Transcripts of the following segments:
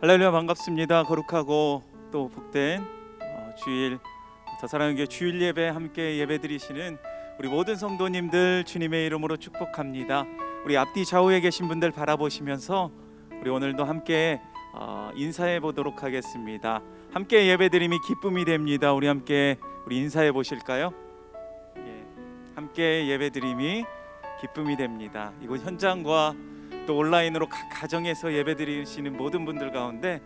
할렐루야, 반갑습니다. 거룩하고 또 복된 주일, 더 사랑하는 교회 주일 예배 함께 예배드리시는 우리 모든 성도님들 주님의 이름으로 축복합니다. 우리 앞뒤 좌우에 계신 분들 바라보시면서 우리 오늘도 함께 인사해 보도록 하겠습니다. 함께 예배드림이 기쁨이 됩니다. 우리 함께 인사해 보실까요? 함께 예배드림이 기쁨이 됩니다. 이곳 현장과 또 온라인으로 각 가정에서 예배드리시는 모든 분들 가운데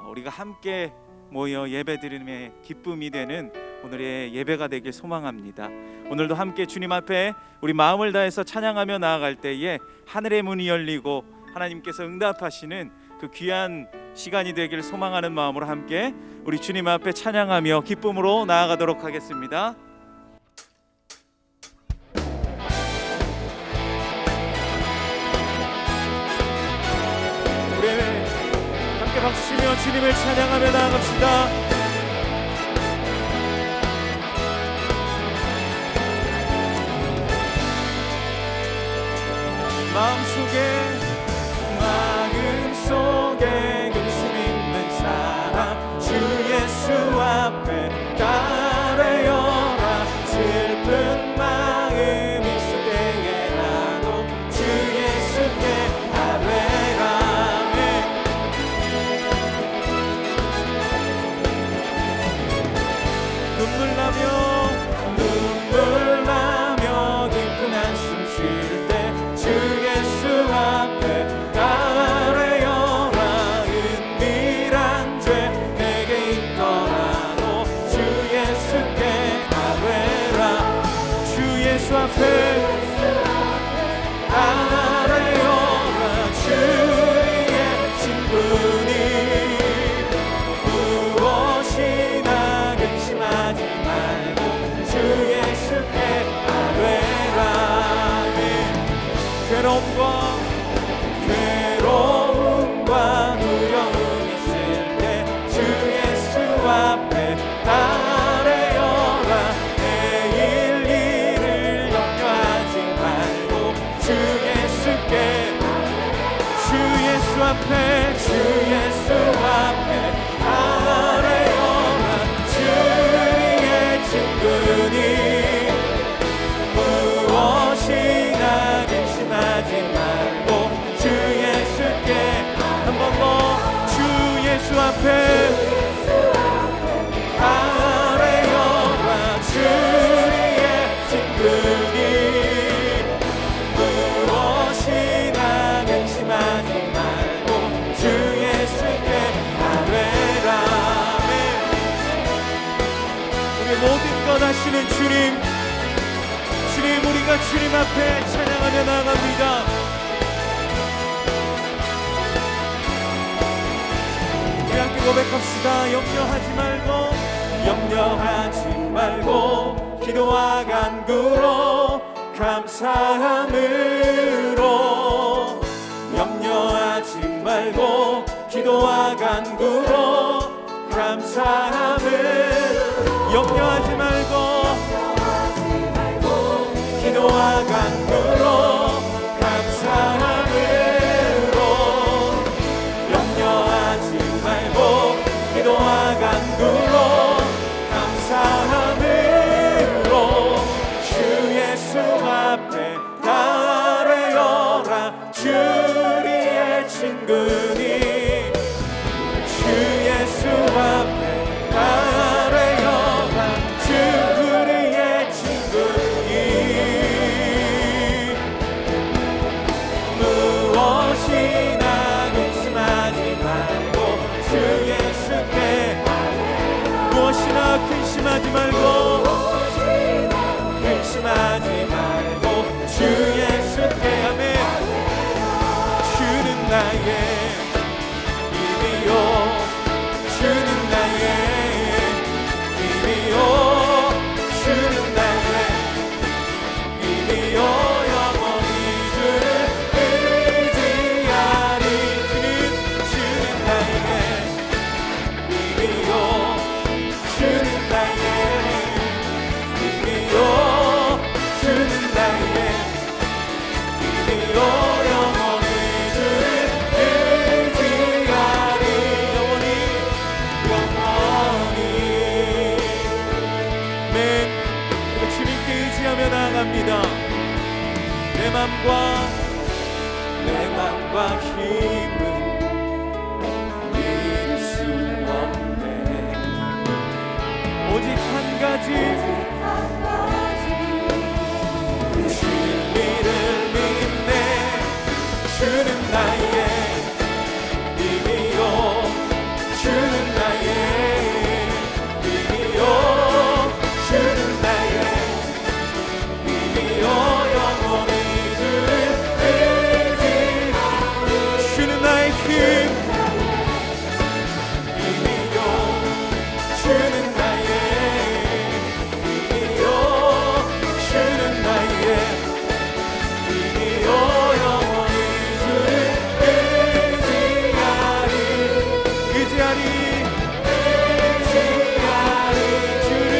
우리가 함께 모여 예배드림의 기쁨이 되는 오늘의 예배가 되길 소망합니다. 오늘도 함께 주님 앞에 우리 마음을 다해서 찬양하며 나아갈 때에 하늘의 문이 열리고 하나님께서 응답하시는 그 귀한 시간이 되길 소망하는 마음으로 함께 우리 주님 앞에 찬양하며 기쁨으로 나아가도록 하겠습니다. 함께 박수치며 주님을 찬양하며 나아갑시다. 마음속에 근심 있는 사람 주 예수 앞에 따르여라. 슬픈 마음 있을 때에라도 주 예수께 아뢰라. 눈물 나며 깊은 한숨 쉴 때 주 예수 앞에 따르여라. 은밀한 죄 내게 있더라도 주 예수께 아뢰라. 주 예수 앞에 따르여라. 주의 친분이 무엇이나 근심하지 말고 주 예수께 아뢰라. 괴로움과 두려움 있을 때 주 예수 앞에 따르여라. 내일 일을 염려하지 말고 주 예수께 주 예수 앞에 따르여라. 주의 친근이 무엇이나 근심하지 말고 주 예수께 한 번 더 주 예수 앞에 따르여라. 주의 친근이 무엇이나 근심하지 말고 주 예수께 아뢰라. 우리 모든 것 아시는 주님, 우리가 주님 앞에 찬양하며 나아갑니다. 우리 함께 고백합시다. 염려하지 말고 기도와 간구로 감사함으로. 염려하지 말고 기도와 간구로 감사함을. 염려하지 말고 기도와 간구로 감사함으로. 염려하지 말고 기도와 간구로 감사함으로. 주 예수 앞에 따르여라. 주의 친근이 주 예수 앞에 따르여라. 주의 친근이 무엇이나 근심하지 말고 주 예수께 무엇이나 근심하지 말고 주 예수께 아멘. 주는 나의 힘이요 주는 나의 힘이요 주는 나의 힘이요 영원히 주를 의지하리. 주는 나의 힘이요 주는 나의 맘과 힘은 믿을 수 없네. 오직 한 가지 진리를 믿네. 주는 나의 힘이요, 주는 나의 힘이요, 주는 나의 힘이요, 영원히 주를 의지하리. 주는 나의 힘, 힘이요, 주는 나의 힘이요, 주는 나의 힘이요, 영원히 주를 의지하리. 의지하리, 의지하리, 주를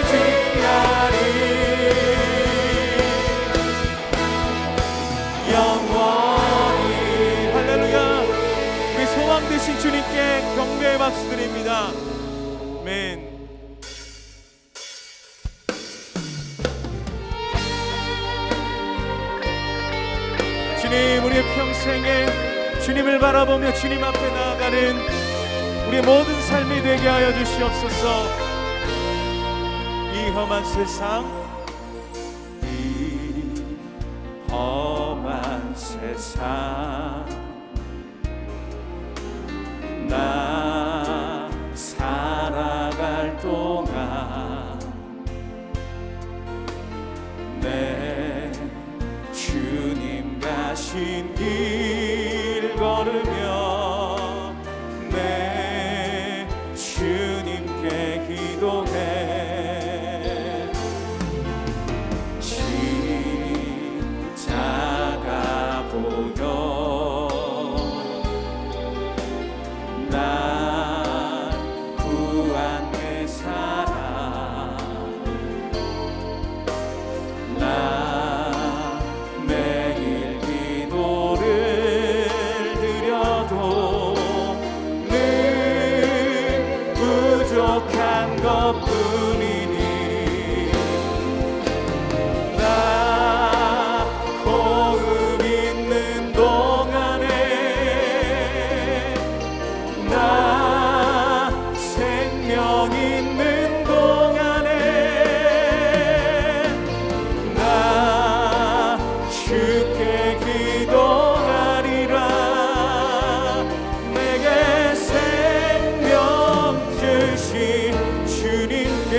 의지하리. 영원히. 할렐루야. 우리 소망 되신 주님께 경배의 박수 드립니다. 아멘. 주님, 우리의 평생에 주님을 바라보며 주님 앞에 나아가는 우리의 모든 삶이 되게 하여 주시옵소서. 이 험한 세상, 이 험한 세상, 나 살아갈 동안 내 주님 가신 길 걸으며 내 주님께 기도해. 십자가 보여 날 구한 내 사랑, 나 매일 기도를 드려도 늘 부족한 것뿐이니 나 호흡 있는 동안에 나 생명 있는 동안에 나 주께 기도하리라. 내게 생명 주신 주님께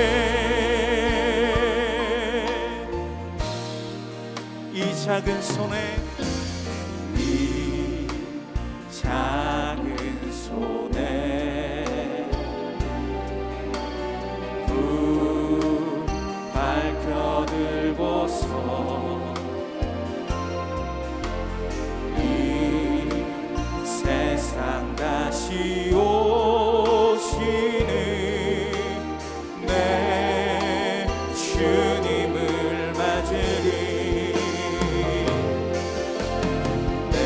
이 작은 손에, 이 작은 손에 불 밝혀 들고서 이 세상 다시 오시는 내 주님을 맞으리. 내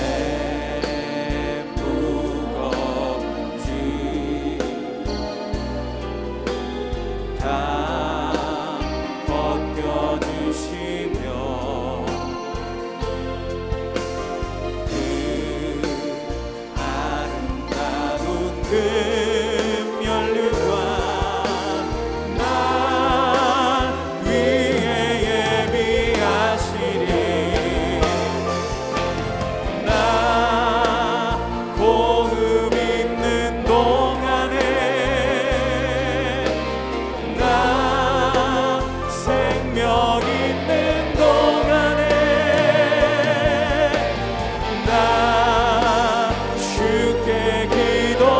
무거운 짐 다 벗겨주시며 그 아름다운 금연류관 날 위해 예비하시리. 나 호흡 있는 동안에 나 생명 있는 동안에 나 주께 기도하리라.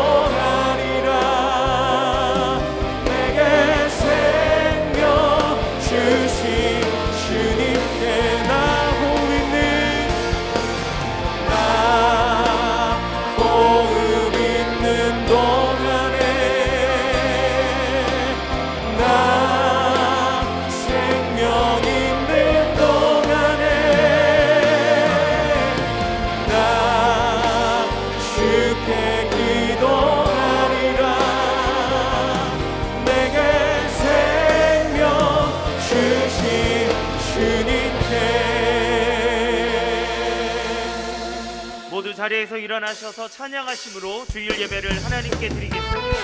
자리에서 일어나셔서 찬양하심으로 주일 예배를 하나님께 드리겠습니다.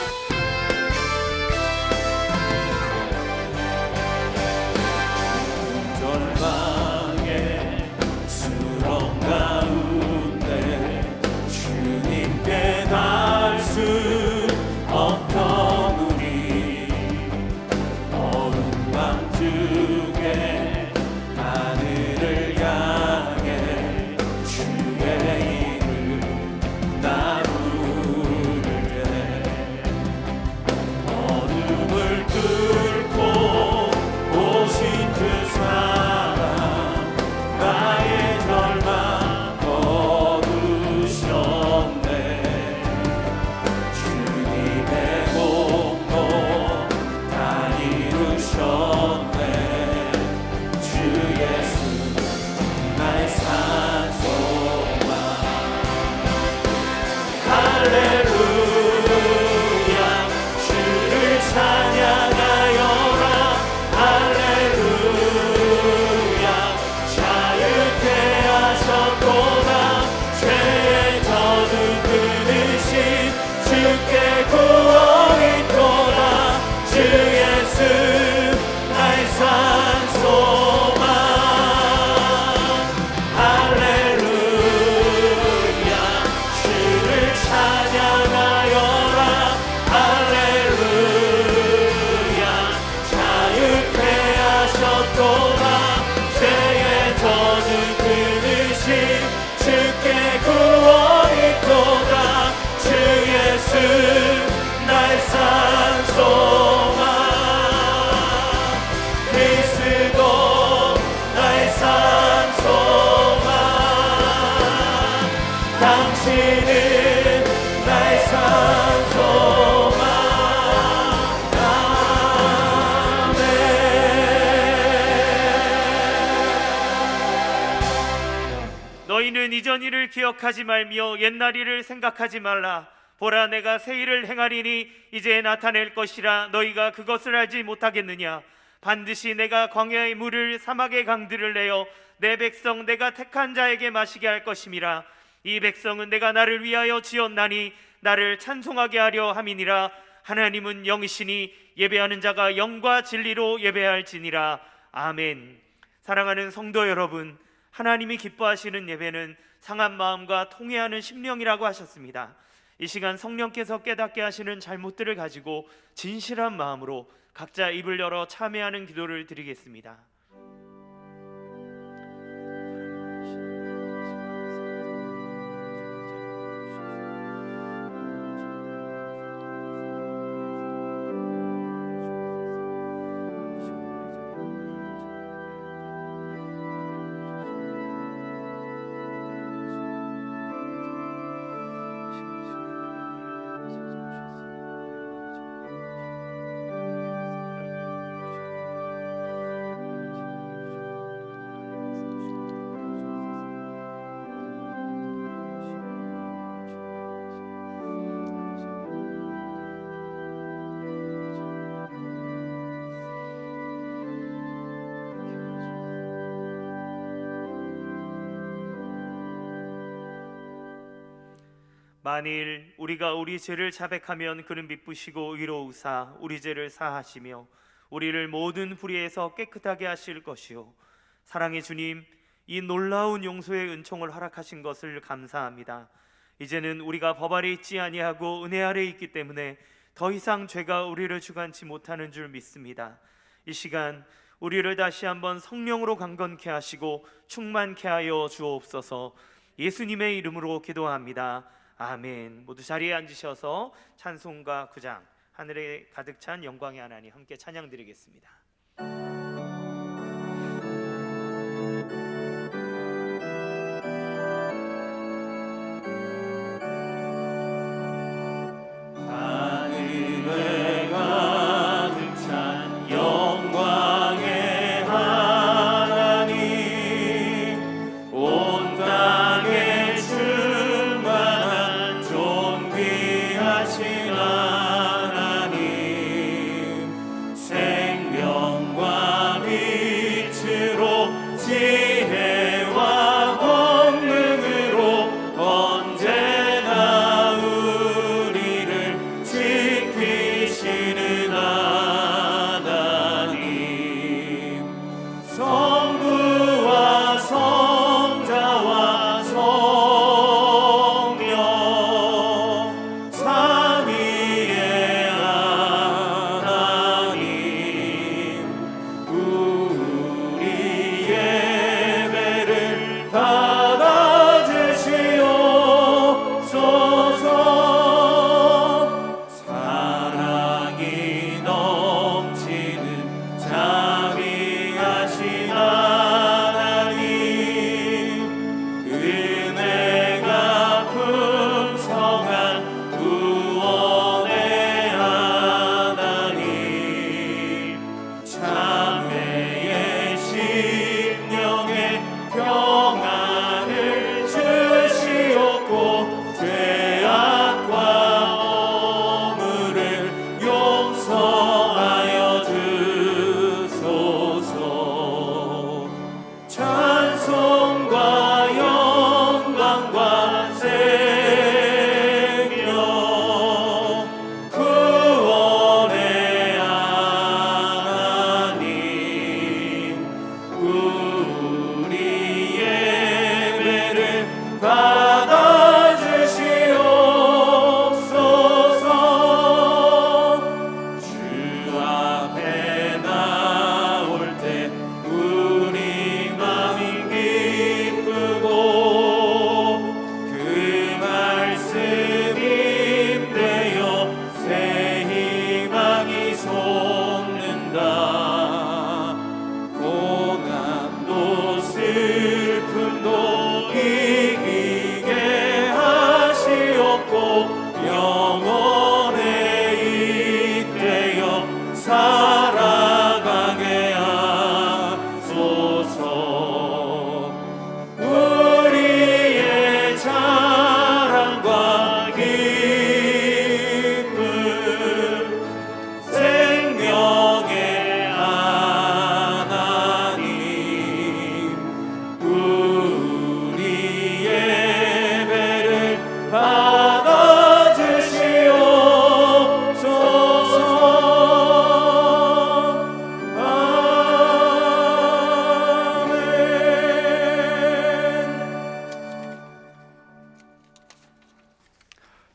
절망의 수렁 가운데 주님께 닿을 수 없던 우리 어둠 밤중에 하늘을 향해 주의 이름 나 부를 때 어둠을 뚫고 오신 그 사랑 나의 절망 거두셨네. 주님의 공로 다 이루셨네. 주 예수 나의 산소만 할렐루야 주를 찬양하여라. 할렐루야 자유케 하셨도다. 죄의 저주 끊으신 주께 구원이 있도다. 주 예수 나의 산소만 할렐루야 주를 찬양하여라. 할렐루야 자유케 하셨도다. 죄의 저주 끊으신 주께 구원이 있도다. 주 예수 나의 산소만 그리스도 나의 산소만 당신은 나의 산소만. 너희는 이전 일을 기억하지 말며 옛날 일을 생각하지 말라. 보라 내가 새 일을 행하리니 이제 나타낼 것이라. 너희가 그것을 알지 못하겠느냐. 반드시 내가 광야의 물을 사막의 강들을 내어 내 백성 내가 택한 자에게 마시게 할 것임이라. 이 백성은 내가 나를 위하여 지었나니 나를 찬송하게 하려 함이니라. 하나님은 영이시니 예배하는 자가 영과 진리로 예배할지니라. 아멘. 사랑하는 성도 여러분, 하나님이 기뻐하시는 예배는 상한 마음과 통회하는 심령이라고 하셨습니다. 이 시간 성령께서 깨닫게 하시는 잘못들을 가지고 진실한 마음으로 각자 입을 열어 참회하는 기도를 드리겠습니다. 만일 우리가 우리 죄를 자백하면 그는 미쁘시고 의로우사 우리 죄를 사하시며 우리를 모든 불의에서 깨끗하게 하실 것이요. 사랑의 주님, 이 놀라운 용서의 은총을 허락하신 것을 감사합니다. 이제는 우리가 법 아래 있지 아니하고 은혜 아래 있기 때문에 더 이상 죄가 우리를 주관치 못하는 줄 믿습니다. 이 시간 우리를 다시 한번 성령으로 강건케 하시고 충만케 하여 주옵소서. 예수님의 이름으로 기도합니다. 아멘. 모두 자리에 앉으셔서 찬송가 9장 하늘에 가득 찬 영광의 하나님 함께 찬양 드리겠습니다. 하늘에 가득 찬 영광의 하나님 온 땅에 충만한 존귀하신 하나님 생명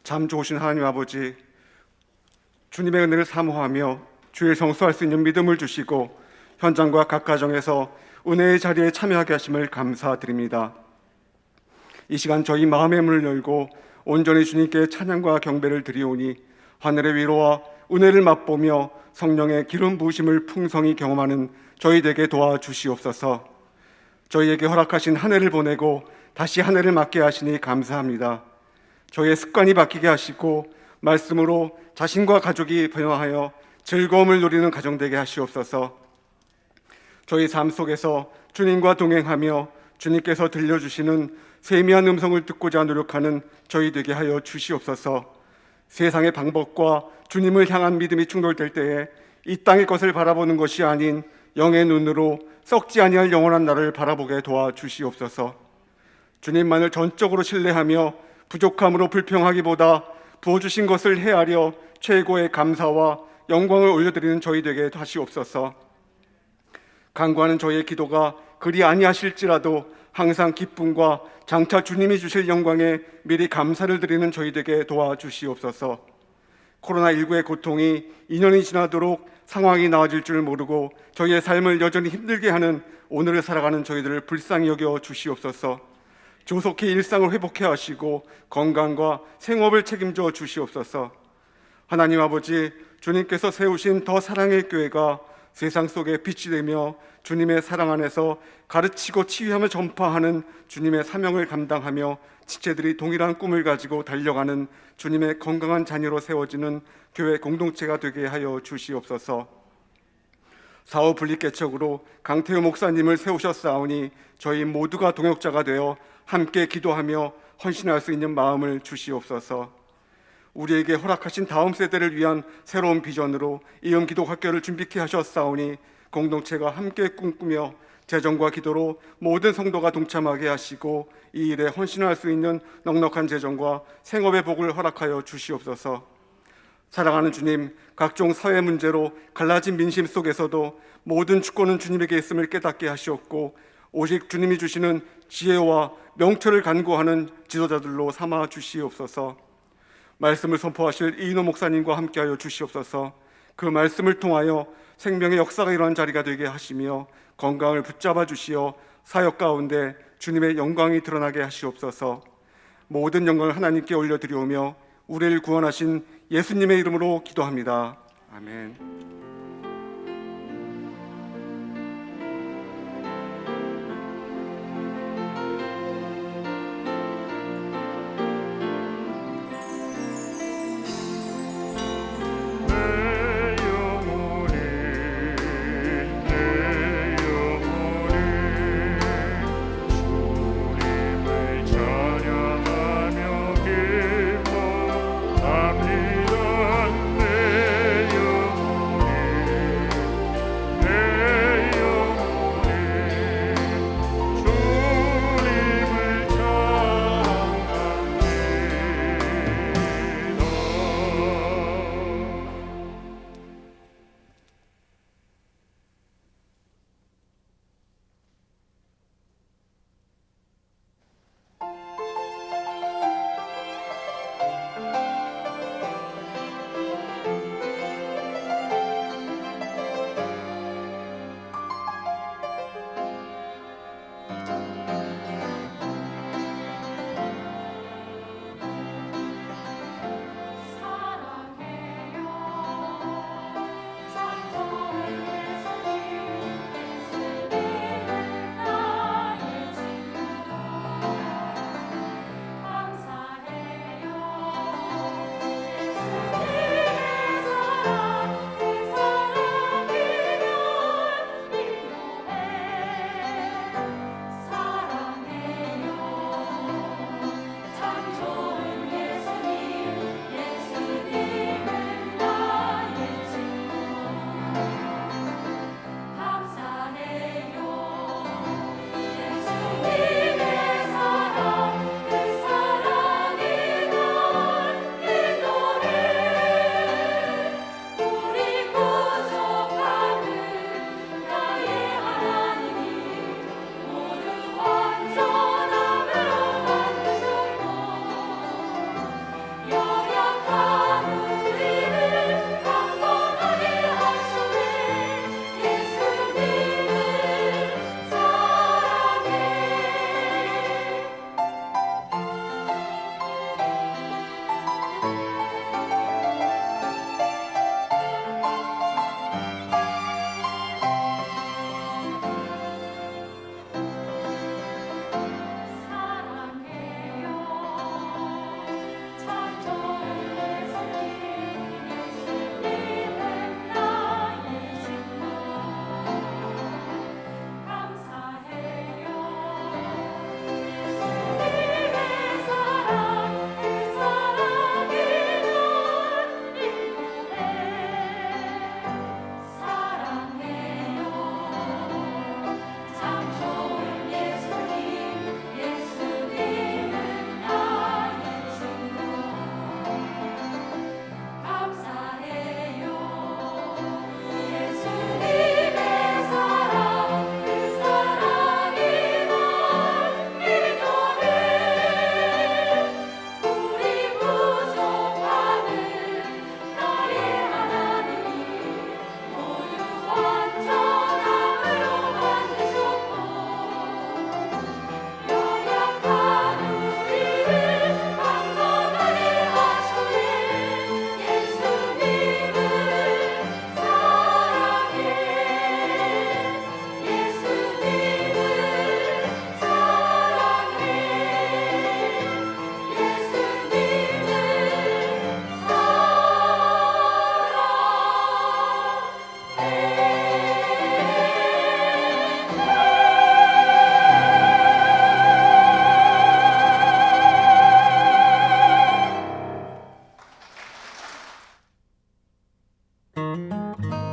참 좋으신 하나님 아버지, 주님의 은혜를 사모하며 주의 성수할 수 있는 믿음을 주시고 현장과 각 가정에서 은혜의 자리에 참여하게 하심을 감사드립니다. 이 시간 저희 마음의 문을 열고 온전히 주님께 찬양과 경배를 드리오니 하늘의 위로와 은혜를 맛보며 성령의 기름 부으심을 풍성히 경험하는 저희 되게 도와주시옵소서. 저희에게 허락하신 한 해를 보내고 다시 한 해를 맞게 하시니 감사합니다. 저희의 습관이 바뀌게 하시고 말씀으로 자신과 가족이 변화하여 즐거움을 누리는 가정 되게 하시옵소서. 저희 삶 속에서 주님과 동행하며 주님께서 들려주시는 세미한 음성을 듣고자 노력하는 저희 되게 하여 주시옵소서. 세상의 방법과 주님을 향한 믿음이 충돌될 때에 이 땅의 것을 바라보는 것이 아닌 영의 눈으로 썩지 아니할 영원한 나를 바라보게 도와주시옵소서. 주님만을 전적으로 신뢰하며 부족함으로 불평하기보다 부어주신 것을 헤아려 최고의 감사와 영광을 올려드리는 저희 되게 하시옵소서. 간구하는 저희의 기도가 그리 아니하실지라도 항상 기쁨과 장차 주님이 주실 영광에 미리 감사를 드리는 저희 되게 도와주시옵소서. 코로나19의 고통이 2년이 지나도록 상황이 나아질 줄 모르고 저희의 삶을 여전히 힘들게 하는 오늘을 살아가는 저희들을 불쌍히 여겨 주시옵소서. 조속히 일상을 회복해 하시고 건강과 생업을 책임져 주시옵소서. 하나님 아버지, 주님께서 세우신 더 사랑의 교회가 세상 속에 빛이 되며 주님의 사랑 안에서 가르치고 치유하며 전파하는 주님의 사명을 감당하며 지체들이 동일한 꿈을 가지고 달려가는 주님의 건강한 자녀로 세워지는 교회 공동체가 되게 하여 주시옵소서. 사후 분립개척으로 강태우 목사님을 세우셨사오니 저희 모두가 동역자가 되어 함께 기도하며 헌신할 수 있는 마음을 주시옵소서. 우리에게 허락하신 다음 세대를 위한 새로운 비전으로 이음기도 학교를 준비케 하셨사오니 공동체가 함께 꿈꾸며 재정과 기도로 모든 성도가 동참하게 하시고 이 일에 헌신할 수 있는 넉넉한 재정과 생업의 복을 허락하여 주시옵소서. 사랑하는 주님, 각종 사회 문제로 갈라진 민심 속에서도 모든 주권은 주님에게 있음을 깨닫게 하시옵고 오직 주님이 주시는 지혜와 명철을 간구하는 지도자들로 삼아 주시옵소서. 말씀을 선포하실 이인호 목사님과 함께하여 주시옵소서. 그 말씀을 통하여 생명의 역사가 일어난 자리가 되게 하시며 건강을 붙잡아 주시어 사역 가운데 주님의 영광이 드러나게 하시옵소서. 모든 영광을 하나님께 올려드리오며 우리를 구원하신 예수님의 이름으로 기도합니다. 아멘. 내 영혼이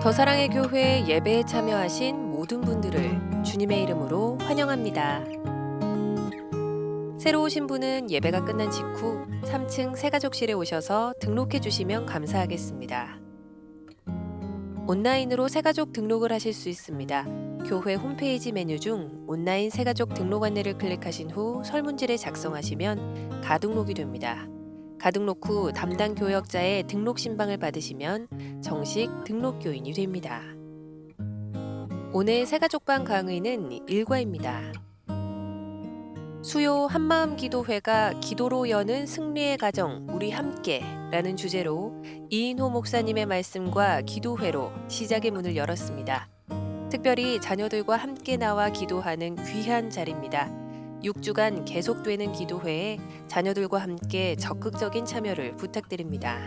더사랑의 교회 예배에 참여하신 모든 분들을 주님의 이름으로 환영합니다. 새로 오신 분은 예배가 끝난 직후 3층 새가족실에 오셔서 등록해 주시면 감사하겠습니다. 온라인으로 새가족 등록을 하실 수 있습니다. 교회 홈페이지 메뉴 중 온라인 새가족 등록 안내를 클릭하신 후 설문지를 작성하시면 가등록이 됩니다. 가등록 후 담당 교역자의 등록 신방을 받으시면 정식 등록 교인이 됩니다. 오늘 새가족방 강의는 일과입니다. 수요 한마음 기도회가 기도로 여는 승리의 가정 우리 함께 라는 주제로 이인호 목사님의 말씀과 기도회로 시작의 문을 열었습니다. 특별히 자녀들과 함께 나와 기도하는 귀한 자리입니다. 6주간 계속되는 기도회에 자녀들과 함께 적극적인 참여를 부탁드립니다.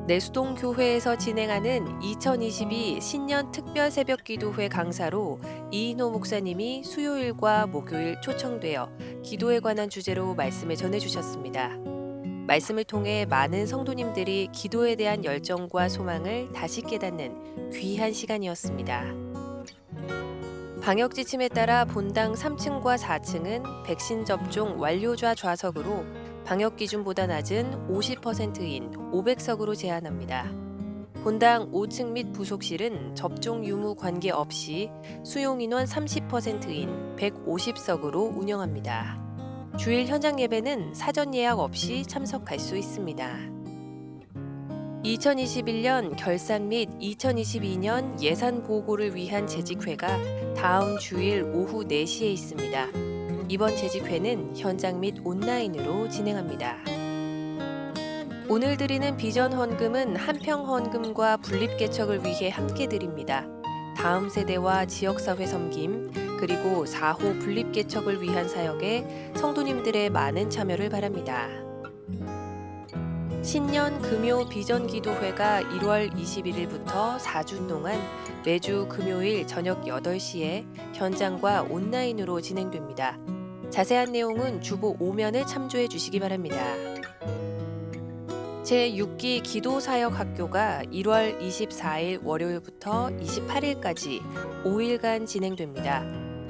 내수동 교회에서 진행하는 2022 신년 특별 새벽 기도회 강사로 이인호 목사님이 수요일과 목요일 초청되어 기도에 관한 주제로 말씀을 전해주셨습니다. 말씀을 통해 많은 성도님들이 기도에 대한 열정과 소망을 다시 깨닫는 귀한 시간이었습니다. 방역 지침에 따라 본당 3층과 4층은 백신 접종 완료자 좌석으로 방역 기준보다 낮은 50%인 500석으로 제한합니다. 본당 5층 및 부속실은 접종 유무 관계없이 수용 인원 30%인 150석으로 운영합니다. 주일 현장 예배는 사전 예약 없이 참석할 수 있습니다. 2021년 결산 및 2022년 예산 보고를 위한 재직회가 다음 주일 오후 4시에 있습니다. 이번 재직회는 현장 및 온라인으로 진행합니다. 오늘 드리는 비전 헌금은 한평 헌금과 분립 개척을 위해 함께 드립니다. 다음 세대와 지역사회 섬김, 그리고 4호 분립 개척을 위한 사역에 성도님들의 많은 참여를 바랍니다. 신년 금요 비전 기도회가 1월 21일부터 4주 동안 매주 금요일 저녁 8시에 현장과 온라인으로 진행됩니다. 자세한 내용은 주보 5면을 참조해 주시기 바랍니다. 제6기 기도사역학교가 1월 24일 월요일부터 28일까지 5일간 진행됩니다.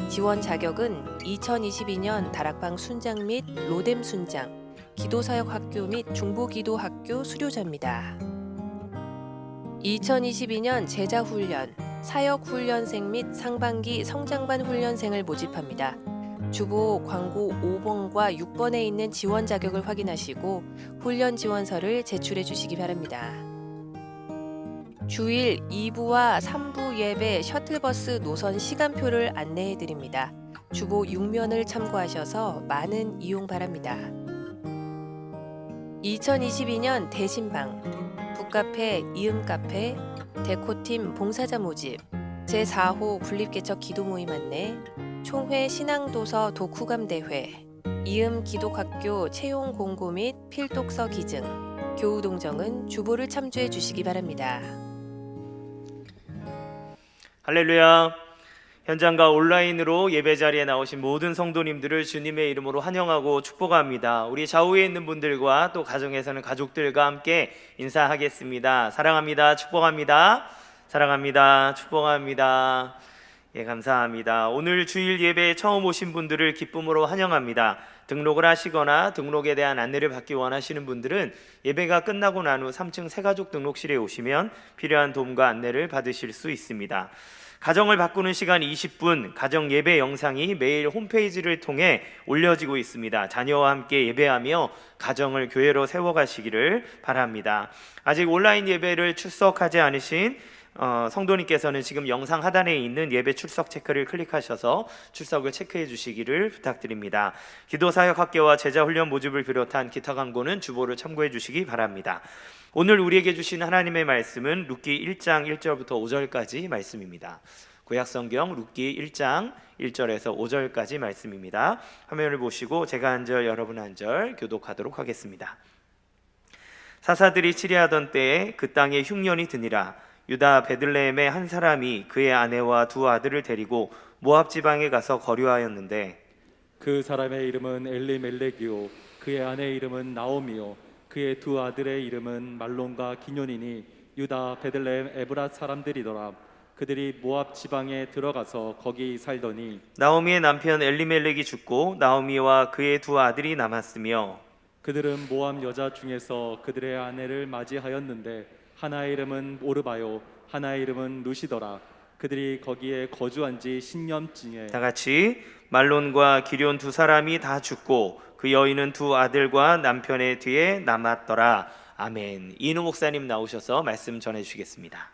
지원 자격은 2022년 다락방 순장 및 로뎀 순장, 기도사역학교 및 중보기도학교 수료자입니다. 2022년 제자훈련, 사역훈련생 및 상반기 성장반 훈련생을 모집합니다. 주보 광고 5번과 6번에 있는 지원 자격을 확인하시고 훈련 지원서를 제출해 주시기 바랍니다. 주일 2부와 3부 예배 셔틀버스 노선 시간표를 안내해 드립니다. 주보 6면을 참고하셔서 많은 이용 바랍니다. 2022년 대신방, 북카페, 이음카페, 데코팀 봉사자 모집, 제4호 분립개척 기도모임 안내, 총회 신앙도서 독후감대회, 이음 기독학교 채용 공고 및 필독서 기증, 교우 동정은 주보를 참조해 주시기 바랍니다. 할렐루야. 현장과 온라인으로 예배 자리에 나오신 모든 성도님들을 주님의 이름으로 환영하고 축복합니다. 우리 좌우에 있는 분들과 또 가정에서는 가족들과 함께 인사하겠습니다. 사랑합니다. 축복합니다. 사랑합니다. 축복합니다. 예, 감사합니다. 오늘 주일 예배에 처음 오신 분들을 기쁨으로 환영합니다. 등록을 하시거나 등록에 대한 안내를 받기 원하시는 분들은 예배가 끝나고 난 후 3층 새가족 등록실에 오시면 필요한 도움과 안내를 받으실 수 있습니다. 가정을 바꾸는 시간 20분 가정 예배 영상이 매일 홈페이지를 통해 올려지고 있습니다. 자녀와 함께 예배하며 가정을 교회로 세워가시기를 바랍니다. 아직 온라인 예배를 출석하지 않으신 성도님께서는 지금 영상 하단에 있는 예배 출석 체크를 클릭하셔서 출석을 체크해 주시기를 부탁드립니다. 기도사역학교와 제자훈련 모집을 비롯한 기타 광고는 주보를 참고해 주시기 바랍니다. 오늘 우리에게 주신 하나님의 말씀은 룻기 1장 1절부터 5절까지 말씀입니다. 구약성경 룻기 1장 1절에서 5절까지 말씀입니다. 화면을 보시고 제가 한 절 여러분 한 절 교독하도록 하겠습니다. 사사들이 치리하던 때에 그 땅에 흉년이 드니라. 유다 베들레헴의 한 사람이 그의 아내와 두 아들을 데리고 모압 지방에 가서 거류하였는데 그 사람의 이름은 엘리멜렉이요 그의 아내의 이름은 나오미요 그의 두 아들의 이름은 말론과 기뇽이니 유다 베들레헴 에브랏 사람들이더라. 그들이 모압 지방에 들어가서 거기 살더니 나오미의 남편 엘리멜렉이 죽고 나오미와 그의 두 아들이 남았으며 그들은 모압 여자 중에서 그들의 아내를 맞이하였는데 하나의 이름은 오르바요 하나의 이름은 루시더라. 그들이 거기에 거주한 지 10년쯤에 다 같이 말론과 기럨 두 사람이 다 죽고 그 여인은 두 아들과 남편의 뒤에 남았더라. 아멘. 이인우 목사님 나오셔서 말씀 전해 주시겠습니다.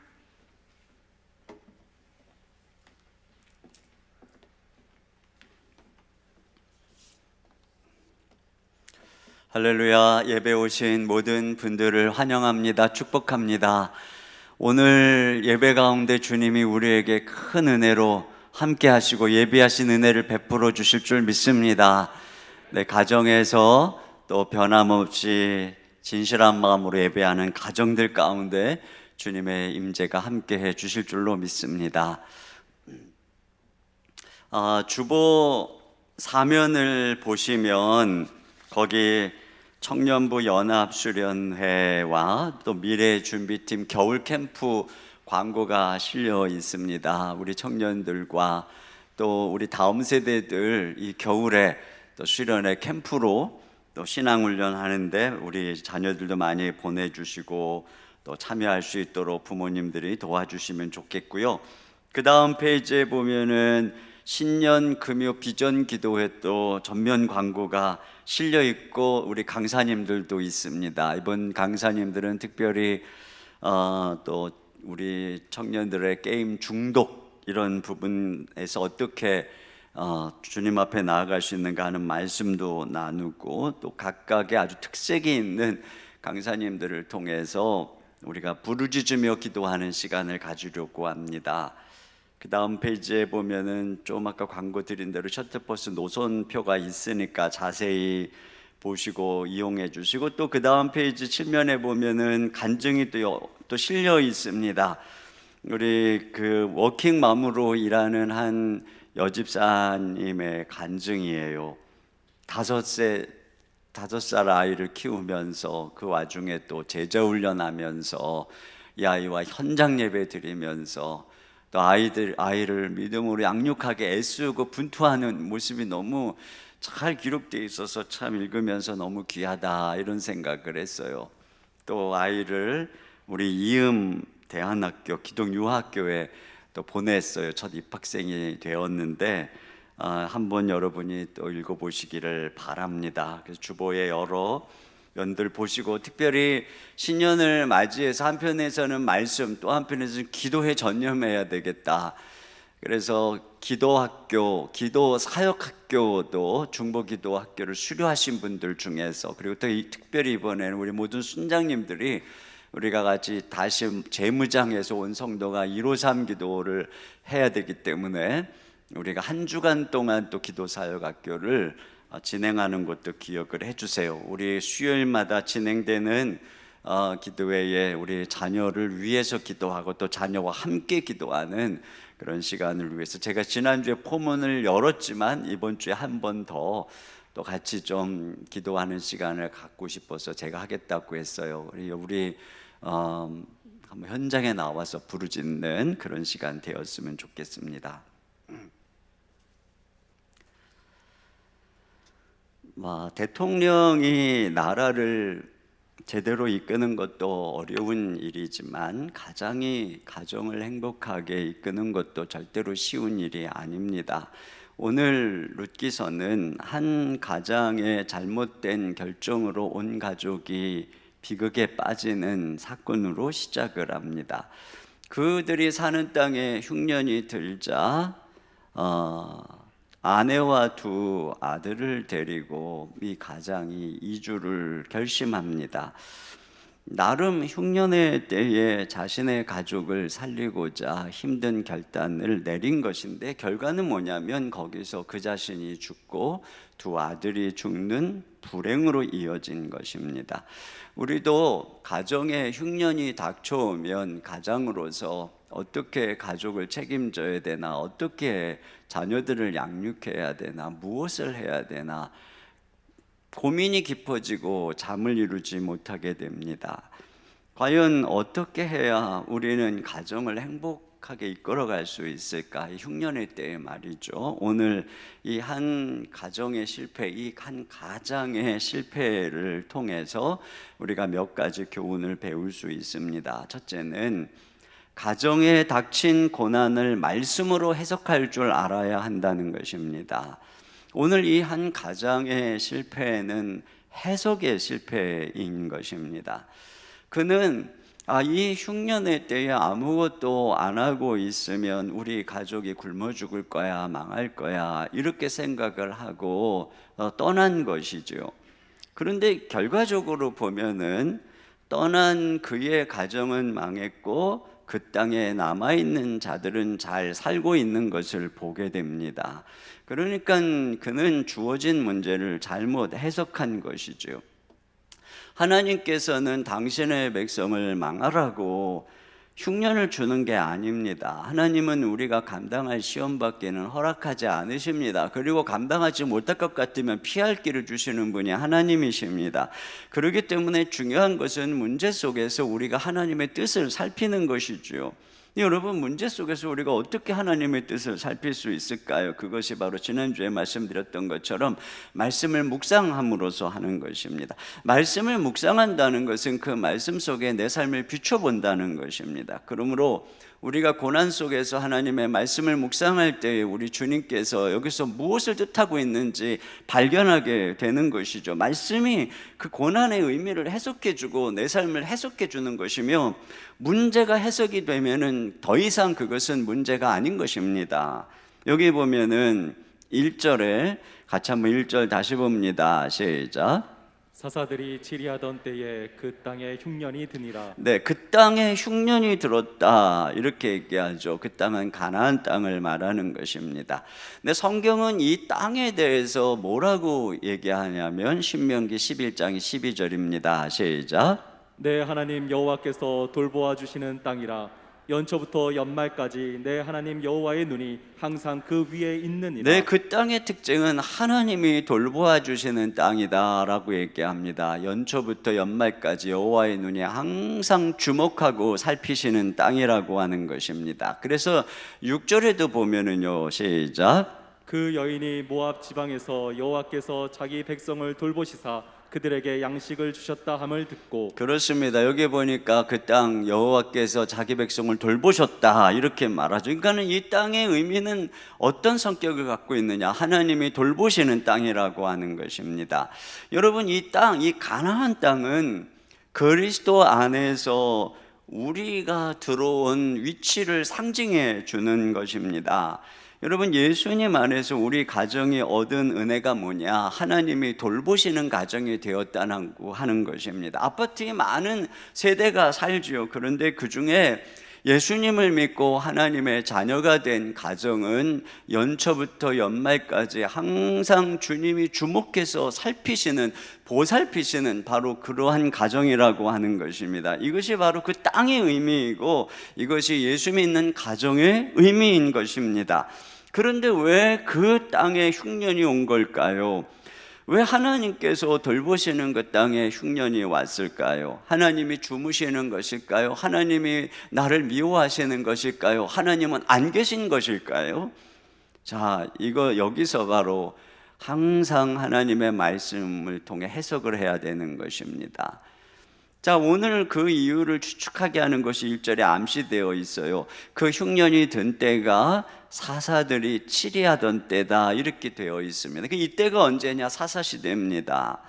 할렐루야. 예배 오신 모든 분들을 환영합니다. 축복합니다. 오늘 예배 가운데 주님이 우리에게 큰 은혜로 함께 하시고 예비하신 은혜를 베풀어 주실 줄 믿습니다. 네, 가정에서 또 변함없이 진실한 마음으로 예배하는 가정들 가운데 주님의 임재가 함께 해 주실 줄로 믿습니다. 주보 사면을 보시면 거기 청년부 연합수련회와 또 미래준비팀 겨울 캠프 광고가 실려 있습니다. 우리 청년들과 또 우리 다음 세대들 이 겨울에 또 수련회 캠프로 또 신앙훈련 하는데 우리 자녀들도 많이 보내주시고 또 참여할 수 있도록 부모님들이 도와주시면 좋겠고요. 그 다음 페이지에 보면은 신년 금요 비전 기도회 또 전면 광고가 실려 있고 우리 강사님들도 있습니다. 이번 강사님들은 특별히 또 우리 청년들의 게임 중독 이런 부분에서 어떻게 주님 앞에 나아갈 수 있는가 하는 말씀도 나누고 또 각각의 아주 특색이 있는 강사님들을 통해서 우리가 부르짖으며 기도하는 시간을 가지려고 합니다. 그 다음 페이지에 보면은 좀 아까 광고 드린 대로 셔틀버스 노선표가 있으니까 자세히 보시고 이용해 주시고 또 그 다음 페이지 칠면에 보면은 간증이 또 실려 있습니다. 우리 그 워킹맘으로 일하는 한 여집사님의 간증이에요. 5살 아이를 키우면서 그 와중에 또 제자 훈련하면서 이 아이와 현장 예배 드리면서 또 아이를 믿음으로 양육하게 애쓰고 분투하는 모습이 너무 잘 기록되어 있어서 참 읽으면서 너무 귀하다 이런 생각을 했어요. 또 아이를 우리 이음 대안학교 기독유학교에 또 보냈어요. 첫 입학생이 되었는데 한번 여러분이 또 읽어보시기를 바랍니다. 그래서 주보에 여러 면들 보시고 특별히 신년을 맞이해서 한편에서는 말씀 또 한편에서는 기도에 전념해야 되겠다. 그래서 기도학교, 기도사역학교도 중보기도학교를 수료하신 분들 중에서 그리고 또 특별히 이번에는 우리 모든 순장님들이 우리가 같이 다시 재무장에서 온 성도가 153 기도를 해야 되기 때문에 우리가 한 주간 동안 또 기도사역학교를 진행하는 것도 기억을 해주세요. 우리 수요일마다 진행되는 기도회에 우리 자녀를 위해서 기도하고 또 자녀와 함께 기도하는 그런 시간을 위해서 제가 지난주에 포문을 열었지만 이번 주에 한 번 더 또 같이 좀 기도하는 시간을 갖고 싶어서 제가 하겠다고 했어요. 우리 한번 현장에 나와서 부르짖는 그런 시간 되었으면 좋겠습니다. 대통령이 나라를 제대로 이끄는 것도 어려운 일이지만 가정을 행복하게 이끄는 것도 절대로 쉬운 일이 아닙니다. 오늘 룻기서는 한 가장의 잘못된 결정으로 온 가족이 비극에 빠지는 사건으로 시작을 합니다. 그들이 사는 땅에 흉년이 들자 아내와 두 아들을 데리고 이 가장이 이주를 결심합니다. 나름 흉년의 때에 자신의 가족을 살리고자 힘든 결단을 내린 것인데 결과는 뭐냐면 거기서 그 자신이 죽고 두 아들이 죽는 불행으로 이어진 것입니다. 우리도 가정에 흉년이 닥쳐오면 가장으로서 어떻게 가족을 책임져야 되나, 어떻게 자녀들을 양육해야 되나, 무엇을 해야 되나 고민이 깊어지고 잠을 이루지 못하게 됩니다. 과연 어떻게 해야 우리는 가정을 행복하게 이끌어갈 수 있을까? 이 흉년의 때에 말이죠. 오늘 이 한 가정의 실패, 이 한 가장의 실패를 통해서 우리가 몇 가지 교훈을 배울 수 있습니다. 첫째는 가정에 닥친 고난을 말씀으로 해석할 줄 알아야 한다는 것입니다. 오늘 이 한 가장의 실패는 해석의 실패인 것입니다. 그는 이 흉년의 때에 아무것도 안 하고 있으면 우리 가족이 굶어 죽을 거야, 망할 거야, 이렇게 생각을 하고 떠난 것이죠. 그런데 결과적으로 보면은 떠난 그의 가정은 망했고 그 땅에 남아있는 자들은 잘 살고 있는 것을 보게 됩니다. 그러니까 그는 주어진 문제를 잘못 해석한 것이죠. 하나님께서는 당신의 백성을 망하라고 흉년을 주는 게 아닙니다. 하나님은 우리가 감당할 시험밖에는 허락하지 않으십니다. 그리고 감당하지 못할 것 같으면 피할 길을 주시는 분이 하나님이십니다. 그렇기 때문에 중요한 것은 문제 속에서 우리가 하나님의 뜻을 살피는 것이죠. 여러분, 문제 속에서 우리가 어떻게 하나님의 뜻을 살필 수 있을까요? 그것이 바로 지난주에 말씀드렸던 것처럼 말씀을 묵상함으로써 하는 것입니다. 말씀을 묵상한다는 것은 그 말씀 속에 내 삶을 비춰본다는 것입니다. 그러므로 우리가 고난 속에서 하나님의 말씀을 묵상할 때 우리 주님께서 여기서 무엇을 뜻하고 있는지 발견하게 되는 것이죠. 말씀이 그 고난의 의미를 해석해주고 내 삶을 해석해주는 것이며, 문제가 해석이 되면은 더 이상 그것은 문제가 아닌 것입니다. 여기 보면은 1절에 같이 한번 1절 다시 봅니다. 시작. 사사들이 치리하던 때에 그 땅에 흉년이 드니라. 네, 그 땅에 흉년이 들었다 이렇게 얘기하죠. 그 땅은 가나안 땅을 말하는 것입니다. 근데 성경은 이 땅에 대해서 뭐라고 얘기하냐면 신명기 11장 12절입니다. 시작. 내 하나님 여호와께서 돌보아 주시는 땅이라. 연초부터 연말까지 내 하나님 여호와의 눈이 항상 그 위에 있느니라. 네, 그 땅의 특징은 하나님이 돌보아 주시는 땅이다라고 얘기합니다. 연초부터 연말까지 여호와의 눈이 항상 주목하고 살피시는 땅이라고 하는 것입니다. 그래서 6절에도 보면은요, 시작. 그 여인이 모압 지방에서 여호와께서 자기 백성을 돌보시사 그들에게 양식을 주셨다 함을 듣고. 그렇습니다. 여기 보니까 그 땅 여호와께서 자기 백성을 돌보셨다 이렇게 말하죠. 그러니까는 이 땅의 의미는 어떤 성격을 갖고 있느냐, 하나님이 돌보시는 땅이라고 하는 것입니다. 여러분, 이 땅, 이 가나안 땅은 그리스도 안에서 우리가 들어온 위치를 상징해 주는 것입니다. 여러분, 예수님 안에서 우리 가정이 얻은 은혜가 뭐냐? 하나님이 돌보시는 가정이 되었다고 하는 것입니다. 아파트에 많은 세대가 살지요. 그런데 그 중에 예수님을 믿고 하나님의 자녀가 된 가정은 연초부터 연말까지 항상 주님이 주목해서 살피시는, 보살피시는 바로 그러한 가정이라고 하는 것입니다. 이것이 바로 그 땅의 의미이고 이것이 예수 믿는 가정의 의미인 것입니다. 그런데 왜 그 땅에 흉년이 온 걸까요? 왜 하나님께서 돌보시는 그 땅에 흉년이 왔을까요? 하나님이 주무시는 것일까요? 하나님이 나를 미워하시는 것일까요? 하나님은 안 계신 것일까요? 자, 이거 여기서 바로 항상 하나님의 말씀을 통해 해석을 해야 되는 것입니다. 자, 오늘 그 이유를 추측하게 하는 것이 1절에 암시되어 있어요. 그 흉년이 든 때가 사사들이 치리하던 때다 이렇게 되어 있습니다. 이때가 언제냐? 사사시대입니다.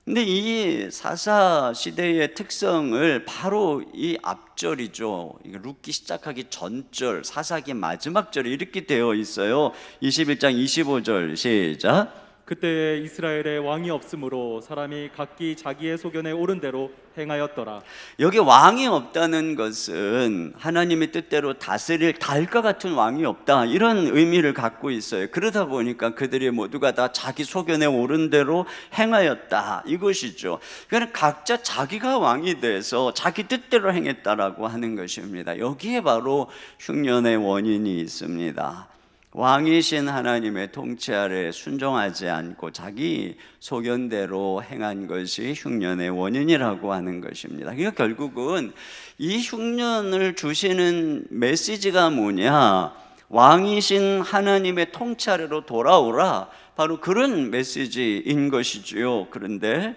근데 이 사사시대의 특성을 바로 이 앞절이죠. 룻기 시작하기 전절, 사사기 마지막 절이 이렇게 되어 있어요. 21장 25절 시작. 그때에 이스라엘에 왕이 없으므로 사람이 각기 자기의 소견에 옳은 대로 행하였더라. 여기 왕이 없다는 것은 하나님의 뜻대로 다스릴 달과 같은 왕이 없다 이런 의미를 갖고 있어요. 그러다 보니까 그들이 모두가 다 자기 소견에 옳은 대로 행하였다 이것이죠. 그러니까 각자 자기가 왕이 돼서 자기 뜻대로 행했다라고 하는 것입니다. 여기에 바로 흉년의 원인이 있습니다. 왕이신 하나님의 통치 아래 순종하지 않고 자기 소견대로 행한 것이 흉년의 원인이라고 하는 것입니다. 그러니까 결국은 이 흉년을 주시는 메시지가 뭐냐? 왕이신 하나님의 통치 아래로 돌아오라. 바로 그런 메시지인 것이지요. 그런데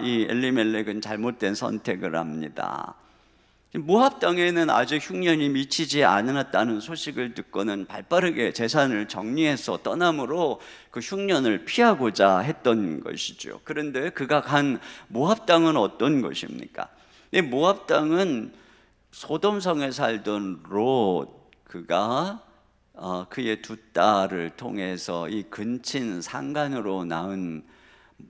이 엘리멜렉은 잘못된 선택을 합니다. 모압 땅에는 아직 흉년이 미치지 않았다는 소식을 듣고는 발빠르게 재산을 정리해서 떠남으로 그 흉년을 피하고자 했던 것이죠. 그런데 그가 간 모압 땅은 어떤 것입니까? 이 모압 땅은 소돔성에 살던 롯, 그가 그의 두 딸을 통해서 이 근친 상간으로 낳은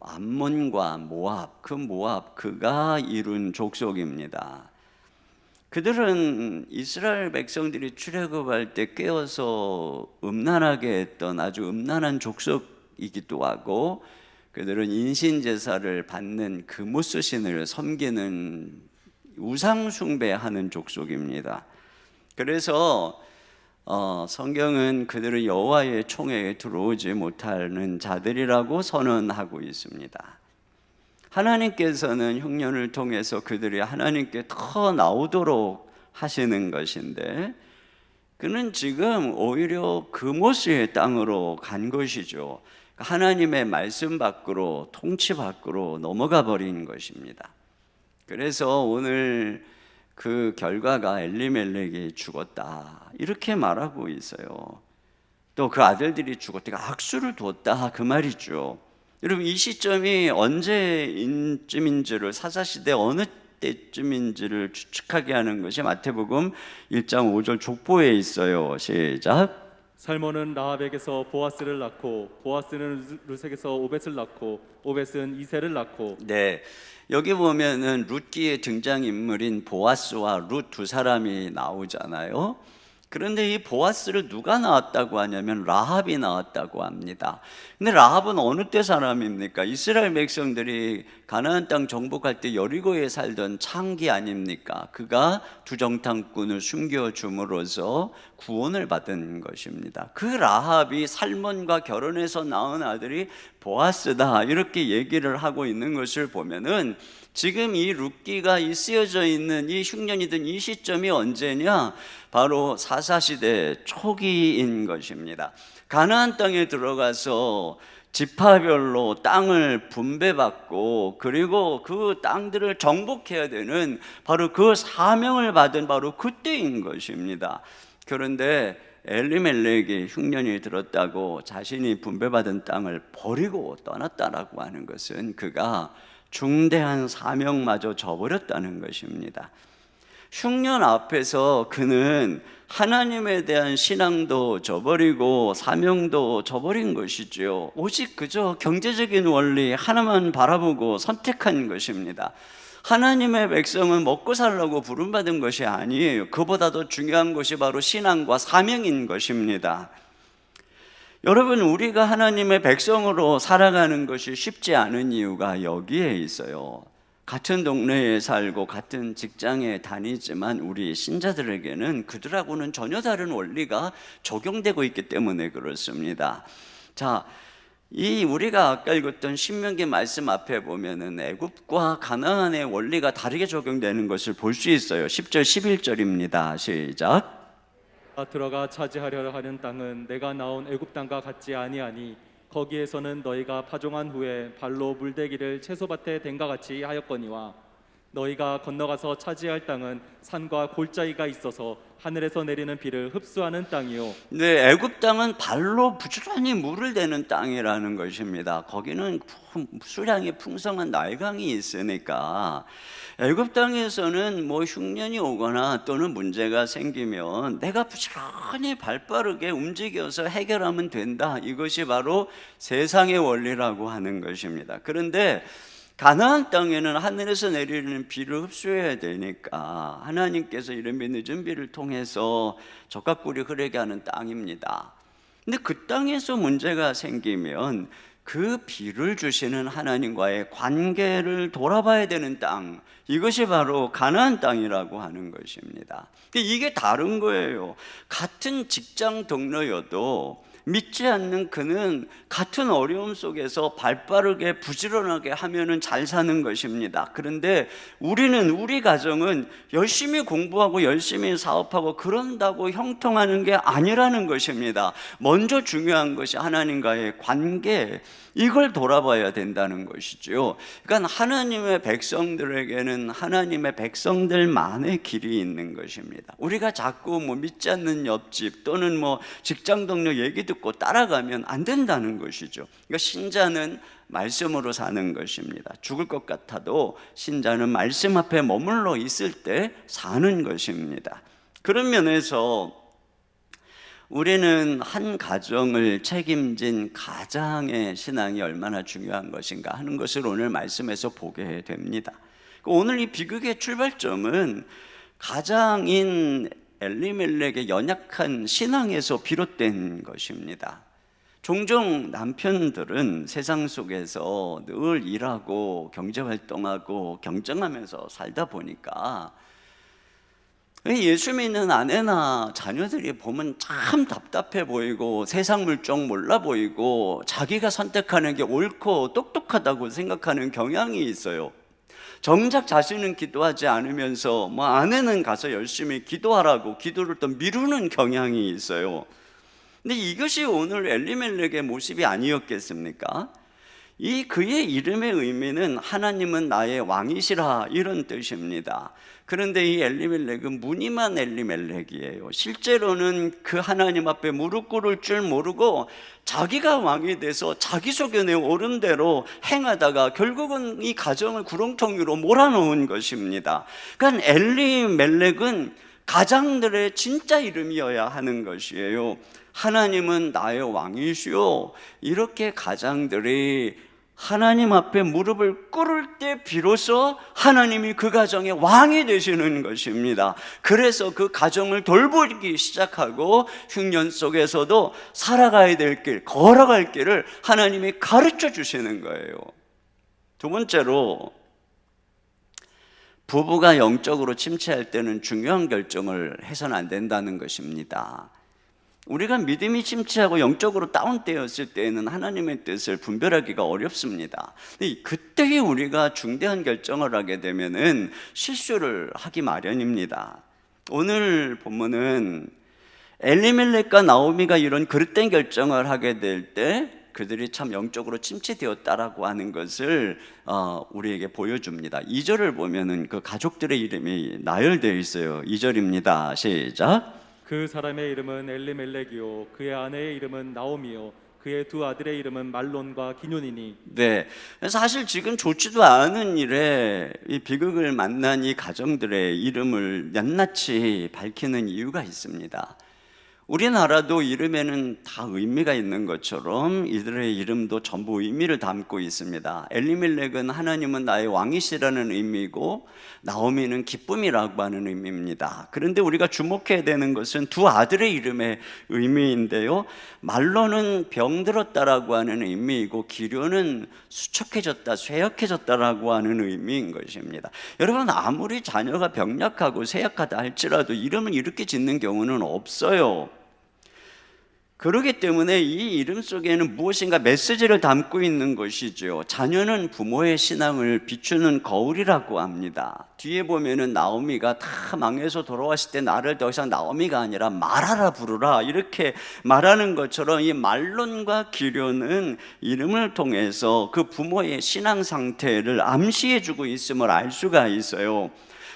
암몬과 모압, 그가 이룬 족속입니다. 그들은 이스라엘 백성들이 출애굽할 때 깨어서 음란하게 했던 아주 음란한 족속이기도 하고, 그들은 인신제사를 받는 그모스 신을 섬기는 우상 숭배하는 족속입니다. 그래서 성경은 그들은 여호와의 총회에 들어오지 못하는 자들이라고 선언하고 있습니다. 하나님께서는 흉년을 통해서 그들이 하나님께 더 나오도록 하시는 것인데, 그는 지금 오히려 그모스의 땅으로 간 것이죠. 하나님의 말씀 밖으로, 통치 밖으로 넘어가 버린 것입니다. 그래서 오늘 그 결과가 엘리멜렉이 죽었다 이렇게 말하고 있어요. 또 그 아들들이 죽었다, 악수를 뒀다 그 말이죠. 여러분, 이 시점이 언제쯤인지를, 사사시대 어느 때쯤인지를 추측하게 하는 것이 마태복음 1장 5절 족보에 있어요. 시작. 살몬은 라합에게서 보아스를 낳고, 보아스는 룻에게서 오벳을 낳고, 오벳은 이새를 낳고. 네, 여기 보면은 룻기의 등장인물인 보아스와 룻 두 사람이 나오잖아요. 그런데 이 보아스를 누가 낳았다고 하냐면 라합이 낳았다고 합니다. 근데 라합은 어느 때 사람입니까? 이스라엘 백성들이 가나안 땅 정복할 때 여리고에 살던 창기 아닙니까? 그가 두정탐꾼을 숨겨줌으로써 구원을 받은 것입니다. 그 라합이 살몬과 결혼해서 낳은 아들이 보아스다 이렇게 얘기를 하고 있는 것을 보면은, 지금 이 룻기가 쓰여져 있는 이 흉년이든 이 시점이 언제냐? 바로 사사시대 초기인 것입니다. 가나안 땅에 들어가서 지파별로 땅을 분배받고, 그리고 그 땅들을 정복해야 되는 바로 그 사명을 받은 바로 그때인 것입니다. 그런데 엘리멜렉이 흉년이 들었다고 자신이 분배받은 땅을 버리고 떠났다라고 하는 것은 그가 중대한 사명마저 저버렸다는 것입니다. 흉년 앞에서 그는 하나님에 대한 신앙도 저버리고 사명도 저버린 것이죠. 오직 그저 경제적인 원리 하나만 바라보고 선택한 것입니다. 하나님의 백성은 먹고 살려고 부름받은 것이 아니에요. 그보다 더 중요한 것이 바로 신앙과 사명인 것입니다. 여러분, 우리가 하나님의 백성으로 살아가는 것이 쉽지 않은 이유가 여기에 있어요. 같은 동네에 살고 같은 직장에 다니지만 우리 신자들에게는 그들하고는 전혀 다른 원리가 적용되고 있기 때문에 그렇습니다. 우리가 아까 읽었던 신명기 말씀 앞에 보면은 애굽과 가나안의 원리가 다르게 적용되는 것을 볼 수 있어요. 10절 11절입니다. 시작. 들어가 차지하려 하는 땅은 내가 나온 애굽 땅과 같지 아니하니 거기에서는 너희가 파종한 후에 발로 물대기를 채소밭에 댄과 같이 하였거니와 너희가 건너가서 차지할 땅은 산과 골짜기가 있어서 하늘에서 내리는 비를 흡수하는 땅이요. 네, 애굽 땅은 발로 부지런히 물을 대는 땅이라는 것입니다. 거기는 수량이 풍성한 날강이 있으니까 애굽 땅에서는 흉년이 오거나 또는 문제가 생기면 내가 부지런히 발빠르게 움직여서 해결하면 된다. 이것이 바로 세상의 원리라고 하는 것입니다. 그런데 가나안 땅에는 하늘에서 내리는 비를 흡수해야 되니까 하나님께서 이름이 늦은 비를 통해서 적과 꿀이 흐르게 하는 땅입니다. 근데 그 땅에서 문제가 생기면 그 비를 주시는 하나님과의 관계를 돌아봐야 되는 땅, 이것이 바로 가나안 땅이라고 하는 것입니다. 이게 다른 거예요. 같은 직장 동료여도 믿지 않는 그는 같은 어려움 속에서 발빠르게 부지런하게 하면은 잘 사는 것입니다. 그런데 우리 가정은 열심히 공부하고 열심히 사업하고 그런다고 형통하는 게 아니라는 것입니다. 먼저 중요한 것이 하나님과의 관계, 이걸 돌아봐야 된다는 것이죠. 그러니까 하나님의 백성들에게는 하나님의 백성들만의 길이 있는 것입니다. 우리가 자꾸 믿지 않는 옆집 또는 직장 동료 얘기 듣고 따라가면 안 된다는 것이죠. 그러니까 신자는 말씀으로 사는 것입니다. 죽을 것 같아도 신자는 말씀 앞에 머물러 있을 때 사는 것입니다. 그런 면에서 우리는 한 가정을 책임진 가장의 신앙이 얼마나 중요한 것인가 하는 것을 오늘 말씀에서 보게 됩니다. 오늘 이 비극의 출발점은 가장인 엘리멜렉의 연약한 신앙에서 비롯된 것입니다. 종종 남편들은 세상 속에서 늘 일하고 경제활동하고 경쟁하면서 살다 보니까 예수 믿는 아내나 자녀들이 보면 참 답답해 보이고 세상 물정 몰라 보이고 자기가 선택하는 게 옳고 똑똑하다고 생각하는 경향이 있어요. 정작 자신은 기도하지 않으면서 아내는 가서 열심히 기도하라고 기도를 또 미루는 경향이 있어요. 근데 이것이 오늘 엘리멜렉의 모습이 아니었겠습니까? 그의 이름의 의미는 하나님은 나의 왕이시라, 이런 뜻입니다. 그런데 이 엘리멜렉은 무늬만 엘리멜렉이에요. 실제로는 그 하나님 앞에 무릎 꿇을 줄 모르고 자기가 왕이 돼서 자기 속에 오른 대로 행하다가 결국은 이 가정을 구렁텅이로 몰아넣은 것입니다. 그러니까 엘리멜렉은 가장들의 진짜 이름이어야 하는 것이에요. 하나님은 나의 왕이시오. 이렇게 가장들이 하나님 앞에 무릎을 꿇을 때 비로소 하나님이 그 가정의 왕이 되시는 것입니다. 그래서 그 가정을 돌보기 시작하고 흉년 속에서도 살아가야 될 길, 걸어갈 길을 하나님이 가르쳐 주시는 거예요. 두 번째로, 부부가 영적으로 침체할 때는 중요한 결정을 해서는 안 된다는 것입니다. 우리가 믿음이 침체하고 영적으로 다운되었을 때에는 하나님의 뜻을 분별하기가 어렵습니다. 그때 우리가 중대한 결정을 하게 되면은 실수를 하기 마련입니다. 오늘 본문은 엘리멜렉과 나오미가 이런 그릇된 결정을 하게 될 때 그들이 참 영적으로 침체되었다라고 하는 것을 우리에게 보여줍니다. 2절을 보면은 그 가족들의 이름이 나열되어 있어요. 2절입니다. 시작. 그 사람의 이름은 엘리멜렉이요 그의 아내의 이름은 나오미요 그의 두 아들의 이름은 말론과 기늉이니. 네, 사실 지금 좋지도 않은 일에 이 비극을 만난 이 가정들의 이름을 낱낱이 밝히는 이유가 있습니다. 우리나라도 이름에는 다 의미가 있는 것처럼 이들의 이름도 전부 의미를 담고 있습니다. 엘리멜렉은 하나님은 나의 왕이시라는 의미고 나오미는 기쁨이라고 하는 의미입니다. 그런데 우리가 주목해야 되는 것은 두 아들의 이름의 의미인데요, 말로는 병들었다라고 하는 의미이고 기료는 수척해졌다, 쇠약해졌다라고 하는 의미인 것입니다. 여러분, 아무리 자녀가 병약하고 쇠약하다 할지라도 이름을 이렇게 짓는 경우는 없어요. 그렇기 때문에 이 이름 속에는 무엇인가 메시지를 담고 있는 것이죠. 자녀는 부모의 신앙을 비추는 거울이라고 합니다. 뒤에 보면은 나오미가 다 망해서 돌아왔을 때 나를 더 이상 나오미가 아니라 말하라 부르라 이렇게 말하는 것처럼 이 말론과 기료는 이름을 통해서 그 부모의 신앙 상태를 암시해주고 있음을 알 수가 있어요.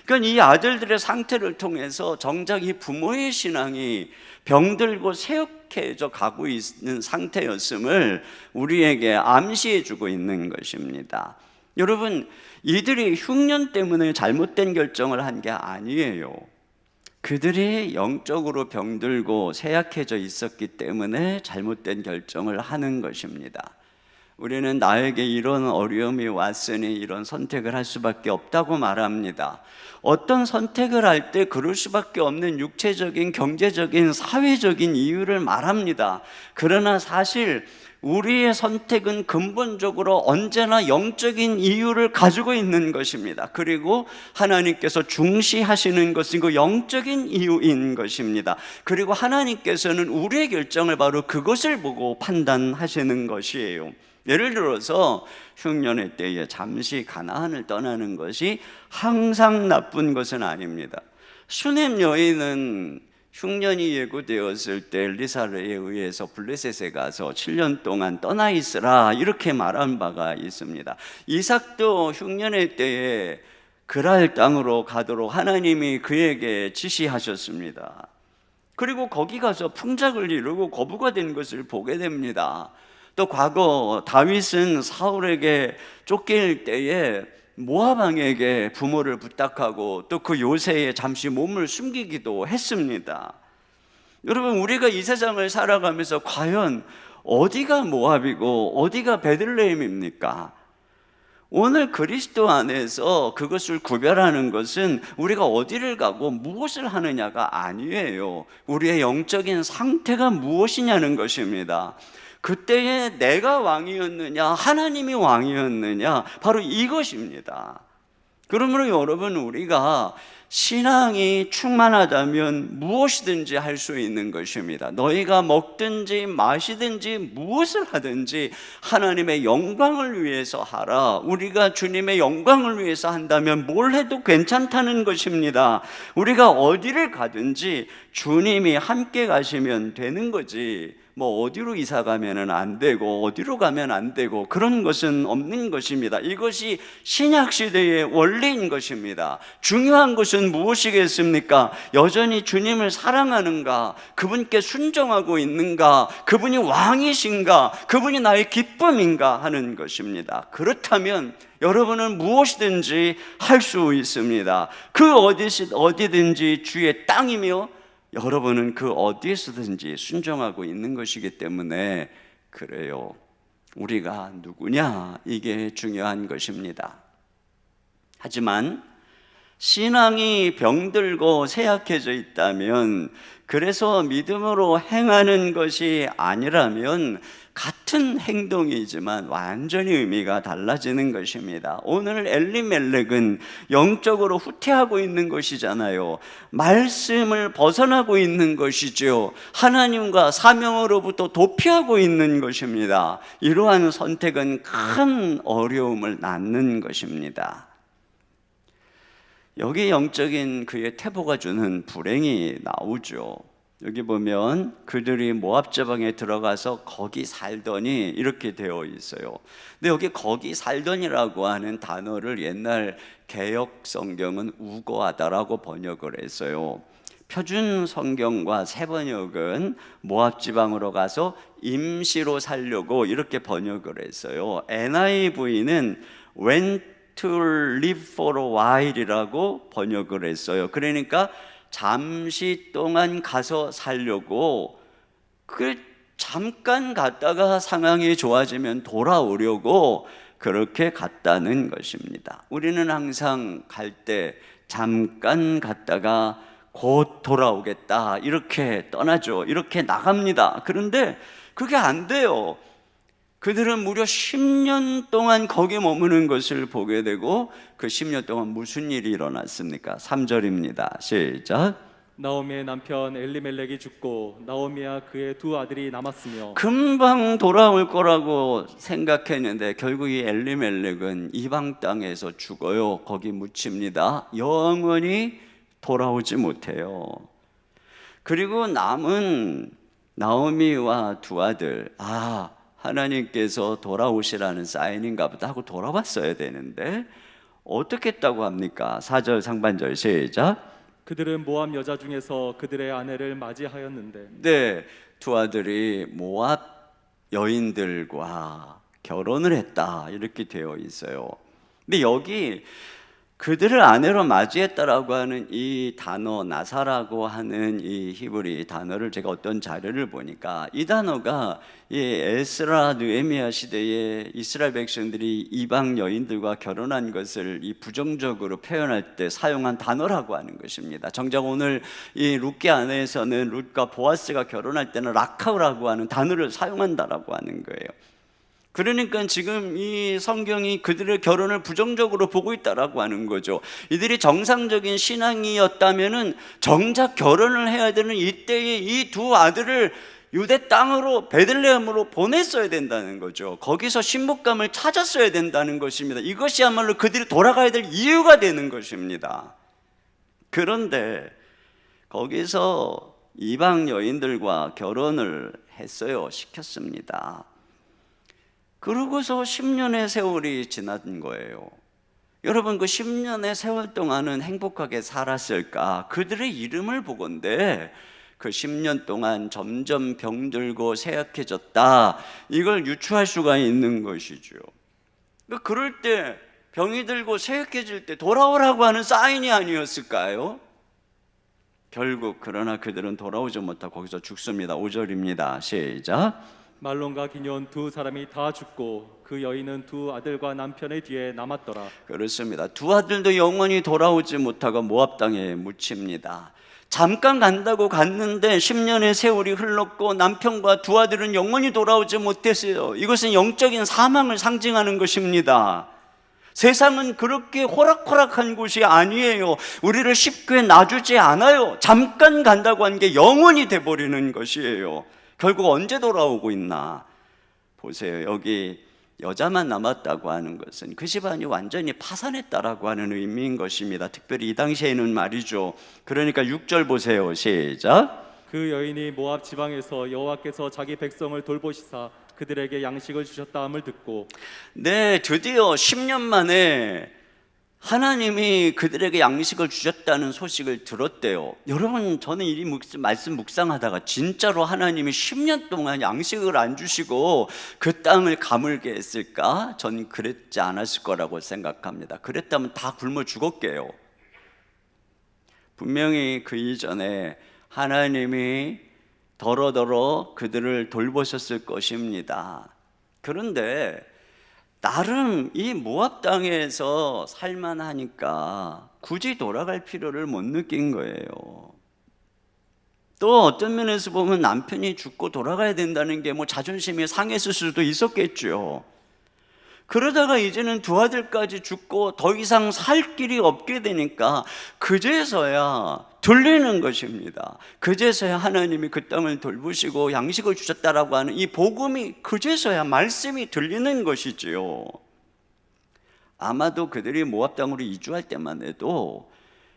그러니까 이 아들들의 상태를 통해서 정작 이 부모의 신앙이 병들고 쇠약해져 가고 있는 상태였음을 우리에게 암시해주고 있는 것입니다. 여러분, 이들이 흉년 때문에 잘못된 결정을 한 게 아니에요. 그들이 영적으로 병들고 쇠약해져 있었기 때문에 잘못된 결정을 하는 것입니다. 우리는 나에게 이런 어려움이 왔으니 이런 선택을 할 수밖에 없다고 말합니다. 어떤 선택을 할 때 그럴 수밖에 없는 육체적인, 경제적인, 사회적인 이유를 말합니다. 그러나 사실 우리의 선택은 근본적으로 언제나 영적인 이유를 가지고 있는 것입니다. 그리고 하나님께서 중시하시는 것은 그 영적인 이유인 것입니다. 그리고 하나님께서는 우리의 결정을 바로 그것을 보고 판단하시는 것이에요. 예를 들어서 흉년의 때에 잠시 가나안을 떠나는 것이 항상 나쁜 것은 아닙니다. 수넴 여인은 흉년이 예고되었을 때 엘리사에 의해서 블레셋에 가서 7년 동안 떠나 있으라 이렇게 말한 바가 있습니다. 이삭도 흉년의 때에 그랄 땅으로 가도록 하나님이 그에게 지시하셨습니다. 그리고 거기 가서 풍작을 이루고 거부가 된 것을 보게 됩니다. 또 과거 다윗은 사울에게 쫓길 때에 모압 왕에게 부모를 부탁하고 또 그 요새에 잠시 몸을 숨기기도 했습니다. 여러분, 우리가 이 세상을 살아가면서 과연 어디가 모압이고 어디가 베들레헴입니까? 오늘 그리스도 안에서 그것을 구별하는 것은 우리가 어디를 가고 무엇을 하느냐가 아니에요. 우리의 영적인 상태가 무엇이냐는 것입니다. 그때에 내가 왕이었느냐, 하나님이 왕이었느냐, 바로 이것입니다. 그러므로 여러분, 우리가 신앙이 충만하다면 무엇이든지 할 수 있는 것입니다. 너희가 먹든지 마시든지 무엇을 하든지 하나님의 영광을 위해서 하라. 우리가 주님의 영광을 위해서 한다면 뭘 해도 괜찮다는 것입니다. 우리가 어디를 가든지 주님이 함께 가시면 되는 거지, 뭐 어디로 이사 가면은 안 되고 어디로 가면 안 되고 그런 것은 없는 것입니다. 이것이 신약 시대의 원리인 것입니다. 중요한 것은 무엇이겠습니까? 여전히 주님을 사랑하는가? 그분께 순종하고 있는가? 그분이 왕이신가? 그분이 나의 기쁨인가? 하는 것입니다. 그렇다면 여러분은 무엇이든지 할 수 있습니다. 그 어디든지 주의 땅이며 여러분은 그 어디에서든지 순종하고 있는 것이기 때문에 그래요. 우리가 누구냐? 이게 중요한 것입니다. 하지만 신앙이 병들고 쇠약해져 있다면, 그래서 믿음으로 행하는 것이 아니라면 같은 행동이지만 완전히 의미가 달라지는 것입니다. 오늘 엘리멜렉은 영적으로 후퇴하고 있는 것이잖아요. 말씀을 벗어나고 있는 것이죠. 하나님과 사명으로부터 도피하고 있는 것입니다. 이러한 선택은 큰 어려움을 낳는 것입니다. 여기 영적인 그의 태보가 주는 불행이 나오죠. 여기 보면 그들이 모압 지방에 들어가서 거기 살더니 이렇게 되어 있어요. 근데 여기 거기 살더니라고 하는 단어를 옛날 개역 성경은 우거하다라고 번역을 했어요. 표준 성경과 새 번역은 모압 지방으로 가서 임시로 살려고 이렇게 번역을 했어요. NIV는 went to live for a while이라고 번역을 했어요. 그러니까 잠시 동안 가서 살려고, 그 잠깐 갔다가 상황이 좋아지면 돌아오려고 그렇게 갔다는 것입니다. 우리는 항상 갈 때 잠깐 갔다가 곧 돌아오겠다 이렇게 떠나죠. 이렇게 나갑니다. 그런데 그게 안 돼요. 그들은 무려 10년 동안 거기 머무는 것을 보게 되고, 그 10년 동안 무슨 일이 일어났습니까? 3절입니다. 시작. 나오미의 남편 엘리멜렉이 죽고 나오미와 그의 두 아들이 남았으며, 금방 돌아올 거라고 생각했는데 결국 이 엘리멜렉은 이방 땅에서 죽어요. 거기 묻힙니다. 영원히 돌아오지 못해요. 그리고 남은 나오미와 두 아들, 하나님께서 돌아오시라는 사인인가 보다 하고 돌아왔어야 되는데 어떻게 했다고 합니까? 4절 상반절 시작. 그들은 모압 여자 중에서 그들의 아내를 맞이하였는데, 네, 두 아들이 모압 여인들과 결혼을 했다 이렇게 되어 있어요. 근데 여기 그들을 아내로 맞이했다라고 하는 이 단어 나사라고 하는 이 히브리 단어를 제가 어떤 자료를 보니까 이 단어가 이 에스라 느헤미야 시대에 이스라엘 백성들이 이방 여인들과 결혼한 것을 이 부정적으로 표현할 때 사용한 단어라고 하는 것입니다. 정작 오늘 이 룻기 안에서는 룻과 보아스가 결혼할 때는 라카우라고 하는 단어를 사용한다라고 하는 거예요. 그러니까 지금 이 성경이 그들의 결혼을 부정적으로 보고 있다라고 하는 거죠. 이들이 정상적인 신앙이었다면은 정작 결혼을 해야 되는 이때에 이 두 아들을 유대 땅으로 베들레헴으로 보냈어야 된다는 거죠. 거기서 신부감을 찾았어야 된다는 것입니다. 이것이야말로 그들이 돌아가야 될 이유가 되는 것입니다. 그런데 거기서 이방 여인들과 결혼을 했어요. 시켰습니다. 그러고서 10년의 세월이 지난 거예요. 여러분, 그 10년의 세월 동안은 행복하게 살았을까? 그들의 이름을 보건대 그 10년 동안 점점 병들고 쇠약해졌다, 이걸 유추할 수가 있는 것이죠. 그럴 때 병이 들고 쇠약해질 때 돌아오라고 하는 사인이 아니었을까요? 결국 그러나 그들은 돌아오지 못하고 거기서 죽습니다. 5절입니다. 시작. 말론과 기럧 두 사람이 다 죽고 그 여인은 두 아들과 남편의 뒤에 남았더라. 그렇습니다. 두 아들도 영원히 돌아오지 못하고 모압 땅에 묻힙니다. 잠깐 간다고 갔는데 10년의 세월이 흘렀고 남편과 두 아들은 영원히 돌아오지 못했어요. 이것은 영적인 사망을 상징하는 것입니다. 세상은 그렇게 호락호락한 곳이 아니에요. 우리를 쉽게 놔주지 않아요. 잠깐 간다고 한 게 영원히 돼버리는 것이에요. 결국 언제 돌아오고 있나 보세요. 여기 여자만 남았다고 하는 것은 그 집안이 완전히 파산했다라고 하는 의미인 것입니다. 특별히 이 당시에는 말이죠. 그러니까 6절 보세요. 시작. 그 여인이 모압 지방에서 여호와께서 자기 백성을 돌보시사 그들에게 양식을 주셨다함을 듣고, 네, 드디어 10년 만에 하나님이 그들에게 양식을 주셨다는 소식을 들었대요. 여러분, 저는 이 말씀 묵상하다가 진짜로 하나님이 10년 동안 양식을 안 주시고 그 땅을 가물게 했을까? 전 그랬지 않았을 거라고 생각합니다. 그랬다면 다 굶어 죽었게요. 분명히 그 이전에 하나님이 더러더러 그들을 돌보셨을 것입니다. 그런데 나름 이 모압 땅에서 살만하니까 굳이 돌아갈 필요를 못 느낀 거예요. 또 어떤 면에서 보면 남편이 죽고 돌아가야 된다는 게 뭐 자존심이 상했을 수도 있었겠죠. 그러다가 이제는 두 아들까지 죽고 더 이상 살 길이 없게 되니까 그제서야 들리는 것입니다. 그제서야 하나님이 그 땅을 돌보시고 양식을 주셨다라고 하는 이 복음이 그제서야 말씀이 들리는 것이지요. 아마도 그들이 모압 땅으로 이주할 때만 해도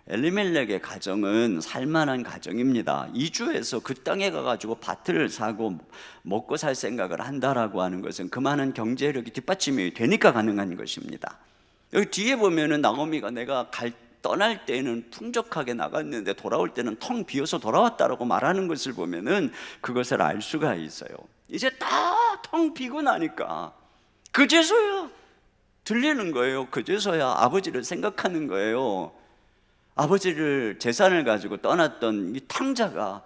엘리멜렉의 가정은 살만한 가정입니다. 이주해서 그 땅에 가가지고 밭을 사고 먹고 살 생각을 한다라고 하는 것은 그 많은 경제력이 뒷받침이 되니까 가능한 것입니다. 여기 뒤에 보면은 나오미가 내가 떠날 때는 풍족하게 나갔는데 돌아올 때는 텅 비어서 돌아왔다라고 말하는 것을 보면은 그것을 알 수가 있어요. 이제 다 텅 비고 나니까 그제서야 들리는 거예요. 그제서야 아버지를 생각하는 거예요. 아버지를 재산을 가지고 떠났던 이 탕자가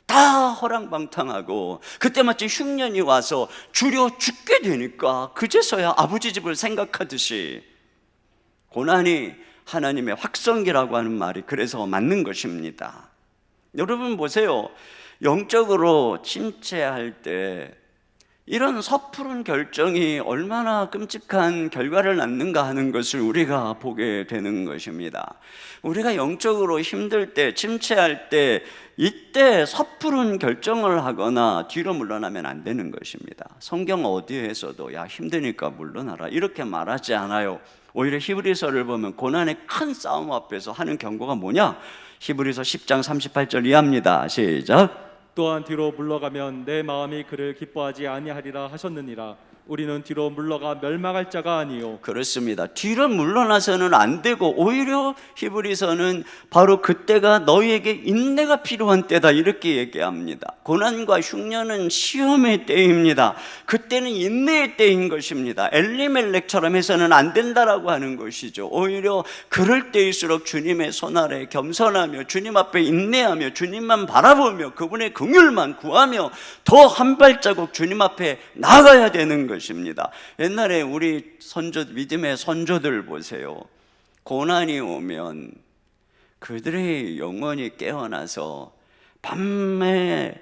다 허랑방탕하고 그때 마침 흉년이 와서 줄여 죽게 되니까 그제서야 아버지 집을 생각하듯이 고난이 하나님의 확성기라고 하는 말이 그래서 맞는 것입니다. 여러분 보세요. 영적으로 침체할 때 이런 섣부른 결정이 얼마나 끔찍한 결과를 낳는가 하는 것을 우리가 보게 되는 것입니다. 우리가 영적으로 힘들 때, 침체할 때 이때 섣부른 결정을 하거나 뒤로 물러나면 안 되는 것입니다. 성경 어디에서도 야 힘드니까 물러나라 이렇게 말하지 않아요. 오히려 히브리서를 보면 고난의 큰 싸움 앞에서 하는 경고가 뭐냐? 히브리서 10장 38절 이해합니다. 시작. 또한 뒤로 물러가면 내 마음이 그를 기뻐하지 아니하리라 하셨느니라. 우리는 뒤로 물러가 멸망할 자가 아니요 그렇습니다. 뒤로 물러나서는 안 되고 오히려 히브리서는 바로 그때가 너희에게 인내가 필요한 때다 이렇게 얘기합니다. 고난과 흉년은 시험의 때입니다. 그때는 인내의 때인 것입니다. 엘리멜렉처럼 해서는 안 된다라고 하는 것이죠. 오히려 그럴 때일수록 주님의 손 아래 겸손하며 주님 앞에 인내하며 주님만 바라보며 그분의 긍휼만 구하며 더 한 발자국 주님 앞에 나가야 되는 것입니다. 옛날에 우리 믿음의 선조들 보세요. 고난이 오면 그들의 영혼이 깨어나서 밤에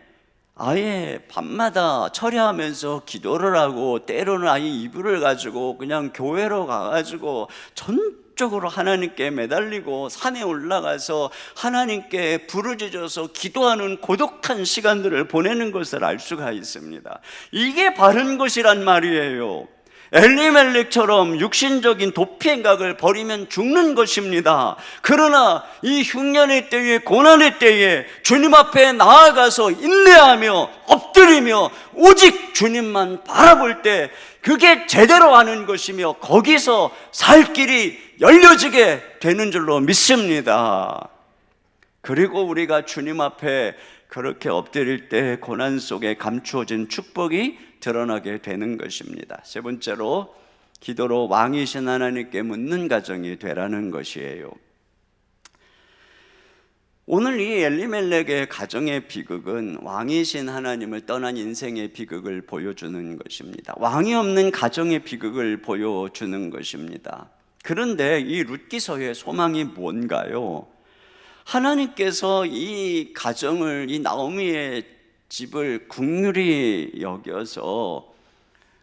아예 밤마다 철야하면서 기도를 하고 때로는 아예 이불을 가지고 그냥 교회로 가가지고 전적으로 하나님께 매달리고 산에 올라가서 하나님께 부르짖어서 기도하는 고독한 시간들을 보내는 것을 알 수가 있습니다. 이게 바른 것이란 말이에요. 엘리멜렉처럼 육신적인 도피행각을 버리면 죽는 것입니다. 그러나 이 흉년의 때에 고난의 때에 주님 앞에 나아가서 인내하며 엎드리며 오직 주님만 바라볼 때 그게 제대로 하는 것이며 거기서 살 길이 열려지게 되는 줄로 믿습니다. 그리고 우리가 주님 앞에 그렇게 엎드릴 때 고난 속에 감추어진 축복이 드러나게 되는 것입니다. 세 번째로 기도로 왕이신 하나님께 묻는 가정이 되라는 것이에요. 오늘 이 엘리멜렉의 가정의 비극은 왕이신 하나님을 떠난 인생의 비극을 보여주는 것입니다. 왕이 없는 가정의 비극을 보여주는 것입니다. 그런데 이 룻기서의 소망이 뭔가요? 하나님께서 이 가정을, 이 나오미의 집을 긍휼히 여겨서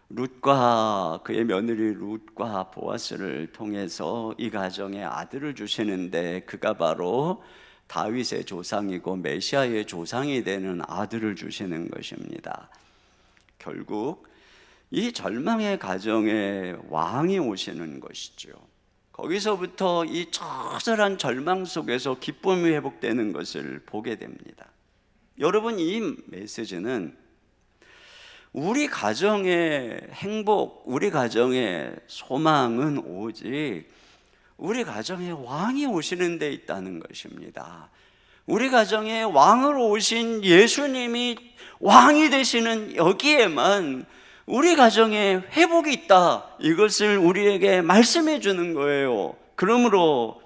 룻과 그의 며느리 룻과 보아스를 통해서 이 가정에 아들을 주시는데 그가 바로 다윗의 조상이고 메시아의 조상이 되는 아들을 주시는 것입니다. 결국 이 절망의 가정에 왕이 오시는 것이죠. 거기서부터 이 처절한 절망 속에서 기쁨이 회복되는 것을 보게 됩니다. 여러분, 이 메시지는 우리 가정의 행복, 우리 가정의 소망은 오직 우리 가정에 왕이 오시는 데 있다는 것입니다. 우리 가정에 왕으로 오신 예수님이 왕이 되시는 여기에만 우리 가정에 회복이 있다, 이것을 우리에게 말씀해 주는 거예요. 그러므로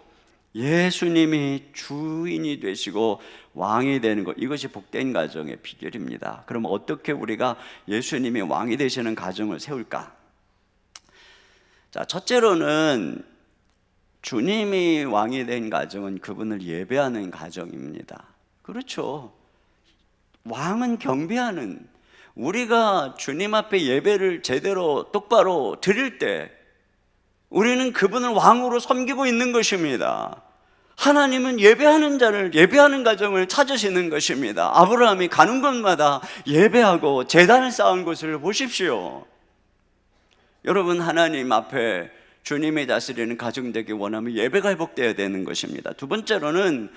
예수님이 주인이 되시고 왕이 되는 것, 이것이 복된 가정의 비결입니다. 그럼 어떻게 우리가 예수님이 왕이 되시는 가정을 세울까? 자, 첫째로는 주님이 왕이 된 가정은 그분을 예배하는 가정입니다. 그렇죠. 왕은 경배하는, 우리가 주님 앞에 예배를 제대로 똑바로 드릴 때 우리는 그분을 왕으로 섬기고 있는 것입니다. 하나님은 예배하는 자를, 예배하는 가정을 찾으시는 것입니다. 아브라함이 가는 곳마다 예배하고 제단을 쌓은 곳을 보십시오. 여러분, 하나님 앞에 주님이 다스리는 가정 되기 원하면 예배가 회복되어야 되는 것입니다. 두 번째로는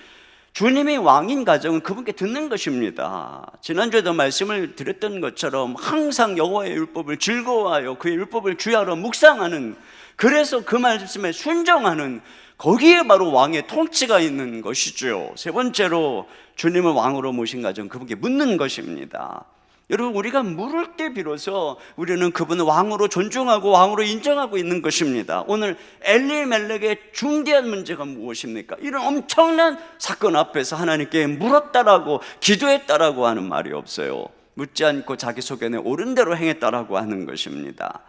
주님이 왕인 가정은 그분께 듣는 것입니다. 지난주에도 말씀을 드렸던 것처럼 항상 여호와의 율법을 즐거워하여 그의 율법을 주야로 묵상하는, 그래서 그 말씀에 순종하는, 거기에 바로 왕의 통치가 있는 것이죠. 세 번째로 주님을 왕으로 모신 가정, 그분께 묻는 것입니다. 여러분, 우리가 물을 때 비로소 우리는 그분을 왕으로 존중하고 왕으로 인정하고 있는 것입니다. 오늘 엘리멜렉의 중대한 문제가 무엇입니까? 이런 엄청난 사건 앞에서 하나님께 물었다라고, 기도했다라고 하는 말이 없어요. 묻지 않고 자기 속에는 옳은 대로 행했다라고 하는 것입니다.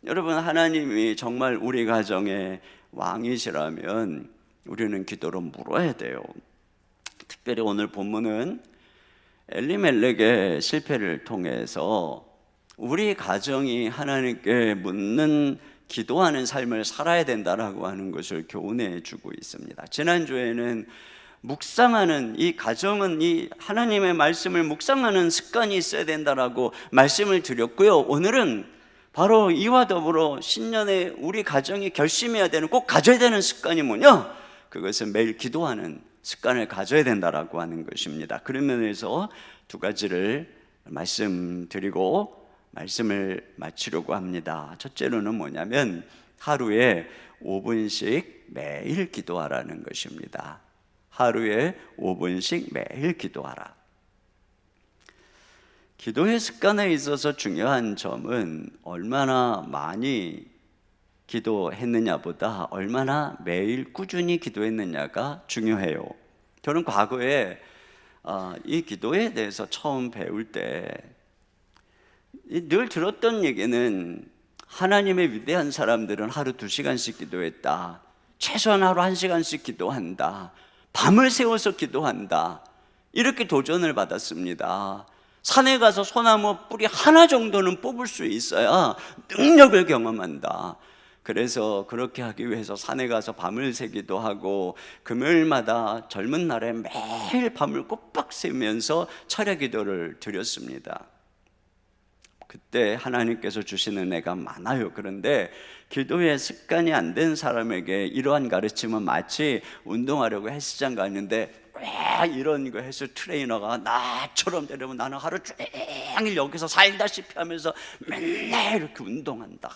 여러분, 하나님이 정말 우리 가정의 왕이시라면 우리는 기도로 물어야 돼요. 특별히 오늘 본문은 엘리멜렉의 실패를 통해서 우리 가정이 하나님께 묻는, 기도하는 삶을 살아야 된다라고 하는 것을 교훈해 주고 있습니다. 지난주에는 묵상하는, 이 가정은 이 하나님의 말씀을 묵상하는 습관이 있어야 된다라고 말씀을 드렸고요. 오늘은 바로 이와 더불어 신년에 우리 가정이 결심해야 되는, 꼭 가져야 되는 습관이 뭐냐? 그것은 매일 기도하는 습관을 가져야 된다라고 하는 것입니다. 그런 면에서 두 가지를 말씀드리고 말씀을 마치려고 합니다. 첫째로는 뭐냐면 하루에 5분씩 매일 기도하라는 것입니다. 하루에 5분씩 매일 기도하라. 기도의 습관에 있어서 중요한 점은 얼마나 많이 기도했느냐보다 얼마나 매일 꾸준히 기도했느냐가 중요해요. 저는 과거에 이 기도에 대해서 처음 배울 때 늘 들었던 얘기는 하나님의 위대한 사람들은 하루 2시간씩 기도했다. 최소한 하루 1시간씩 기도한다. 밤을 새워서 기도한다. 이렇게 도전을 받았습니다. 산에 가서 소나무 뿌리 하나 정도는 뽑을 수 있어야 능력을 경험한다. 그래서 그렇게 하기 위해서 산에 가서 밤을 새기도 하고 금요일마다 젊은 날에 매일 밤을 꼬박 새면서 철야 기도를 드렸습니다. 그때 하나님께서 주시는 은혜가 많아요. 그런데 기도의 습관이 안 된 사람에게 이러한 가르침은 마치 운동하려고 헬스장 가는데 왜 이런 거 헬스 트레이너가 나처럼 되려면 나는 하루 종일 여기서 살다시피 하면서 맨날 이렇게 운동한다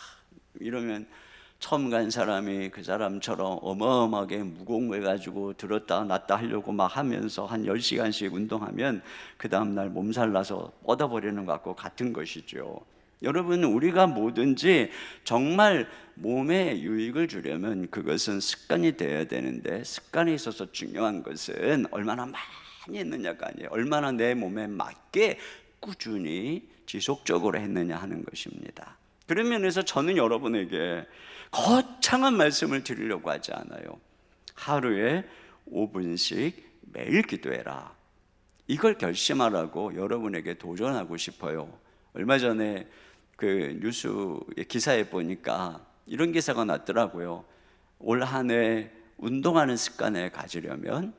이러면 처음 간 사람이 그 사람처럼 어마어마하게 무거운 가지고 들었다 놨다 하려고 막 하면서 한 10시간씩 운동하면 그 다음날 몸살 나서 뻗어버리는 것과 같은 것이죠. 여러분, 우리가 뭐든지 정말 몸에 유익을 주려면 그것은 습관이 되어야 되는데, 습관에 있어서 중요한 것은 얼마나 많이 했느냐가 아니에요. 얼마나 내 몸에 맞게 꾸준히 지속적으로 했느냐 하는 것입니다. 그런 면에서 저는 여러분에게 거창한 말씀을 드리려고 하지 않아요. 하루에 5분씩 매일 기도해라. 이걸 결심하라고 여러분에게 도전하고 싶어요. 얼마 전에 그 뉴스 기사에 보니까 이런 기사가 났더라고요. 올 한 해 운동하는 습관을 가지려면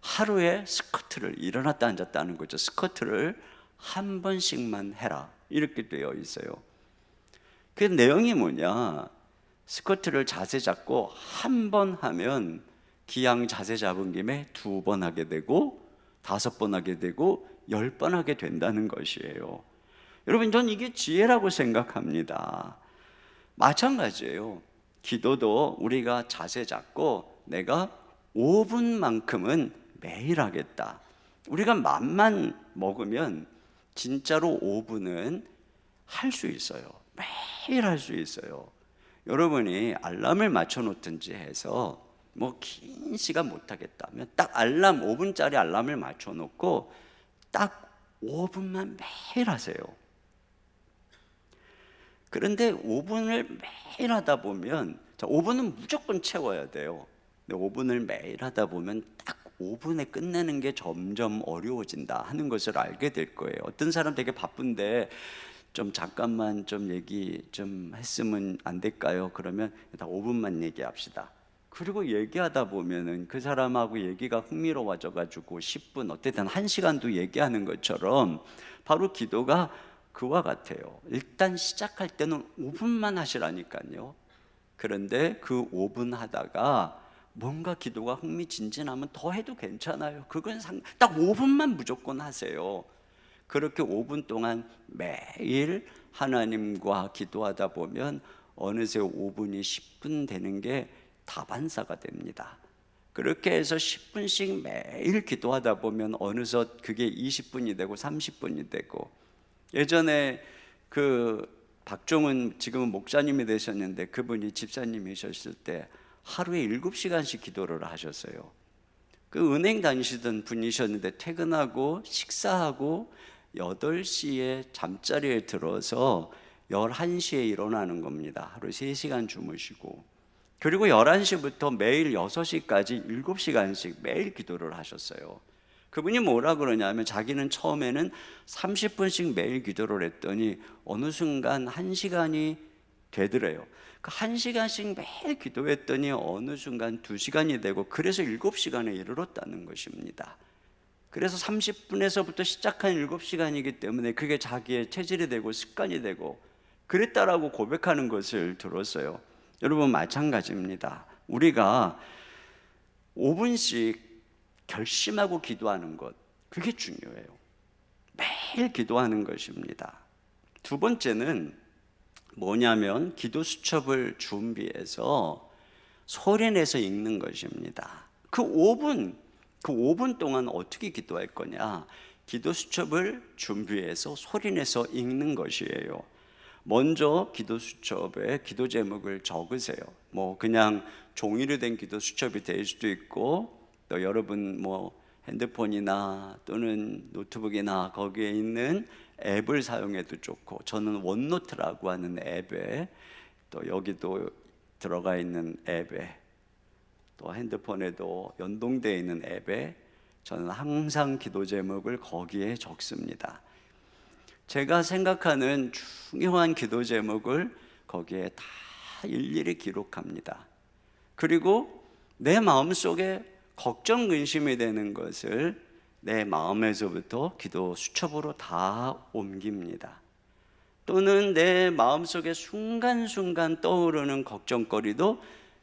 하루에 스쿼트를 일어났다 앉았다 하는 거죠. 스쿼트를 한 번씩만 해라. 이렇게 되어 있어요. 그 내용이 뭐냐? 스쿼트를 자세 잡고 한 번 하면 기양 자세 잡은 김에 2번 하게 되고 5번 하게 되고 10번 하게 된다는 것이에요. 여러분, 전 이게 지혜라고 생각합니다. 마찬가지예요. 기도도 우리가 자세 잡고 내가 5분만큼은 매일 하겠다. 우리가 맘만 먹으면 진짜로 5분은 할 수 있어요. 매일 할 수 있어요. 여러분이 알람을 맞춰 놓든지 해서 뭐 긴 시간 못 하겠다면 딱 알람 5분짜리 알람을 맞춰 놓고 딱 5분만 매일 하세요. 그런데 5분을 매일 하다 보면 5분은 무조건 채워야 돼요. 근데 5분을 매일 하다 보면 딱 5분에 끝내는 게 점점 어려워진다 하는 것을 알게 될 거예요. 어떤 사람 되게 바쁜데 좀 잠깐만 좀 얘기 좀 했으면 안 될까요? 그러면 일단 5분만 얘기합시다. 그리고 얘기하다 보면은 그 사람하고 얘기가 흥미로워져 가지고 10분 어쨌든 1시간도 얘기하는 것처럼 바로 기도가 그와 같아요. 일단 시작할 때는 5분만 하시라니까요. 그런데 그 5분 하다가 뭔가 기도가 흥미진진하면 더 해도 괜찮아요. 그건 딱 5분만 무조건 하세요. 그렇게 5분 동안 매일 하나님과 기도하다 보면 어느새 5분이 10분 되는 게 다반사가 됩니다. 그렇게 해서 10분씩 매일 기도하다 보면 어느덧 그게 20분이 되고 30분이 되고, 예전에 그 박종훈 지금은 목사님이 되셨는데 그분이 집사님이셨을 때 하루에 7시간씩 기도를 하셨어요. 그 은행 다니시던 분이셨는데 퇴근하고 식사하고 8시에 잠자리에 들어서 11시에 일어나는 겁니다. 하루 3시간 주무시고, 그리고 11시부터 매일 6시까지 7시간씩 매일 기도를 하셨어요. 그분이 뭐라 그러냐면 자기는 처음에는 30분씩 매일 기도를 했더니 어느 순간 1시간이 되더래요. 그 1시간씩 매일 기도했더니 어느 순간 2시간이 되고, 그래서 7시간에 이르렀다는 것입니다. 그래서 30분에서부터 시작한 7시간이기 때문에 그게 자기의 체질이 되고 습관이 되고 그랬다라고 고백하는 것을 들었어요. 여러분, 마찬가지입니다. 우리가 5분씩 결심하고 기도하는 것, 그게 중요해요. 매일 기도하는 것입니다. 두 번째는 뭐냐면 기도 수첩을 준비해서 소리내서 읽는 것입니다. 그 5분 동안 어떻게 기도할 거냐? 기도 수첩을 준비해서 소리내서 읽는 것이에요. 먼저 기도 수첩에 기도 제목을 적으세요. 뭐 그냥 종이로 된 기도 수첩이 될 수도 있고, 또 여러분 뭐 핸드폰이나 또는 노트북이나 거기에 있는 앱을 사용해도 좋고, 저는 원노트라고 하는 앱에, 또 여기도 들어가 있는 앱에, 또 핸드폰에도 연동되어 있는 앱에 저는 항상 기도 제목을 거기에 적습니다. 제가 생각하는 중요한 기도 제목을 거기에 다 일일이 기록합니다. 그리고 내 마음속에 걱정 근심이 되는 것을 내 마음에서부터 기도 수첩으로 다 옮깁니다. 또는 내 마음속에 순간순간 떠오르는 걱정거리도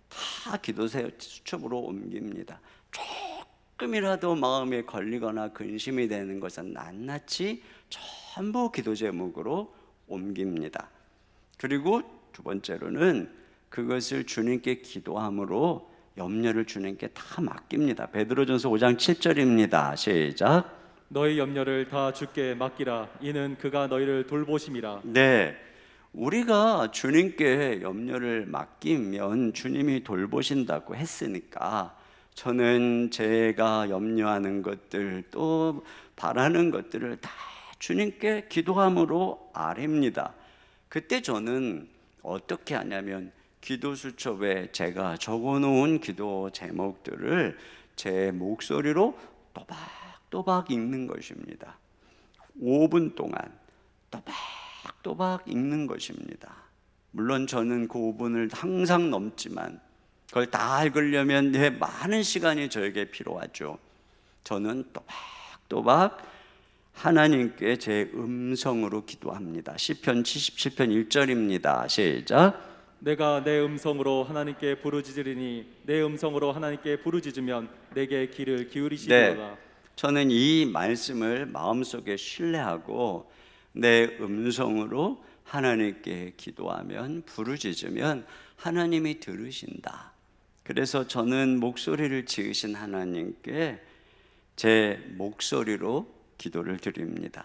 다 기도 수첩으로 옮깁니다. 조금이라도 마음에 걸리거나 근심이 되는 것은 낱낱이 전부 기도 제목으로 옮깁니다. 그리고 두 번째로는 그것을 주님께 기도함으로 염려를 주님께 다 맡깁니다. 베드로전서 5장 7절입니다. 시작. 너희 염려를 다 주께 맡기라. 이는 그가 너희를 돌보심이라. 네, 우리가 주님께 염려를 맡기면 주님이 돌보신다고 했으니까, 저는 제가 염려하는 것들 또 바라는 것들을 다 주님께 기도함으로 아뢰입니다. 그때 저는 어떻게 하냐면 기도 수첩에 제가 적어놓은 기도 제목들을 제 목소리로 또박또박 읽는 것입니다. 5분 동안 또박또박 읽는 것입니다. 물론 저는 그 5분을 항상 넘지만 그걸 다 읽으려면 많은 시간이 저에게 필요하죠. 저는 또박또박 하나님께 제 음성으로 기도합니다. 시편 77편 1절입니다. 시작. 내가 내 음성으로 하나님께 부르짖으리니 내 음성으로 하나님께 부르짖으면 내게 귀를 기울이시리로다. 네, 저는 이 말씀을 마음속에 신뢰하고 내 음성으로 하나님께 기도하면, 부르짖으면 하나님이 들으신다. 그래서 저는 목소리를 지으신 하나님께 제 목소리로 기도를 드립니다.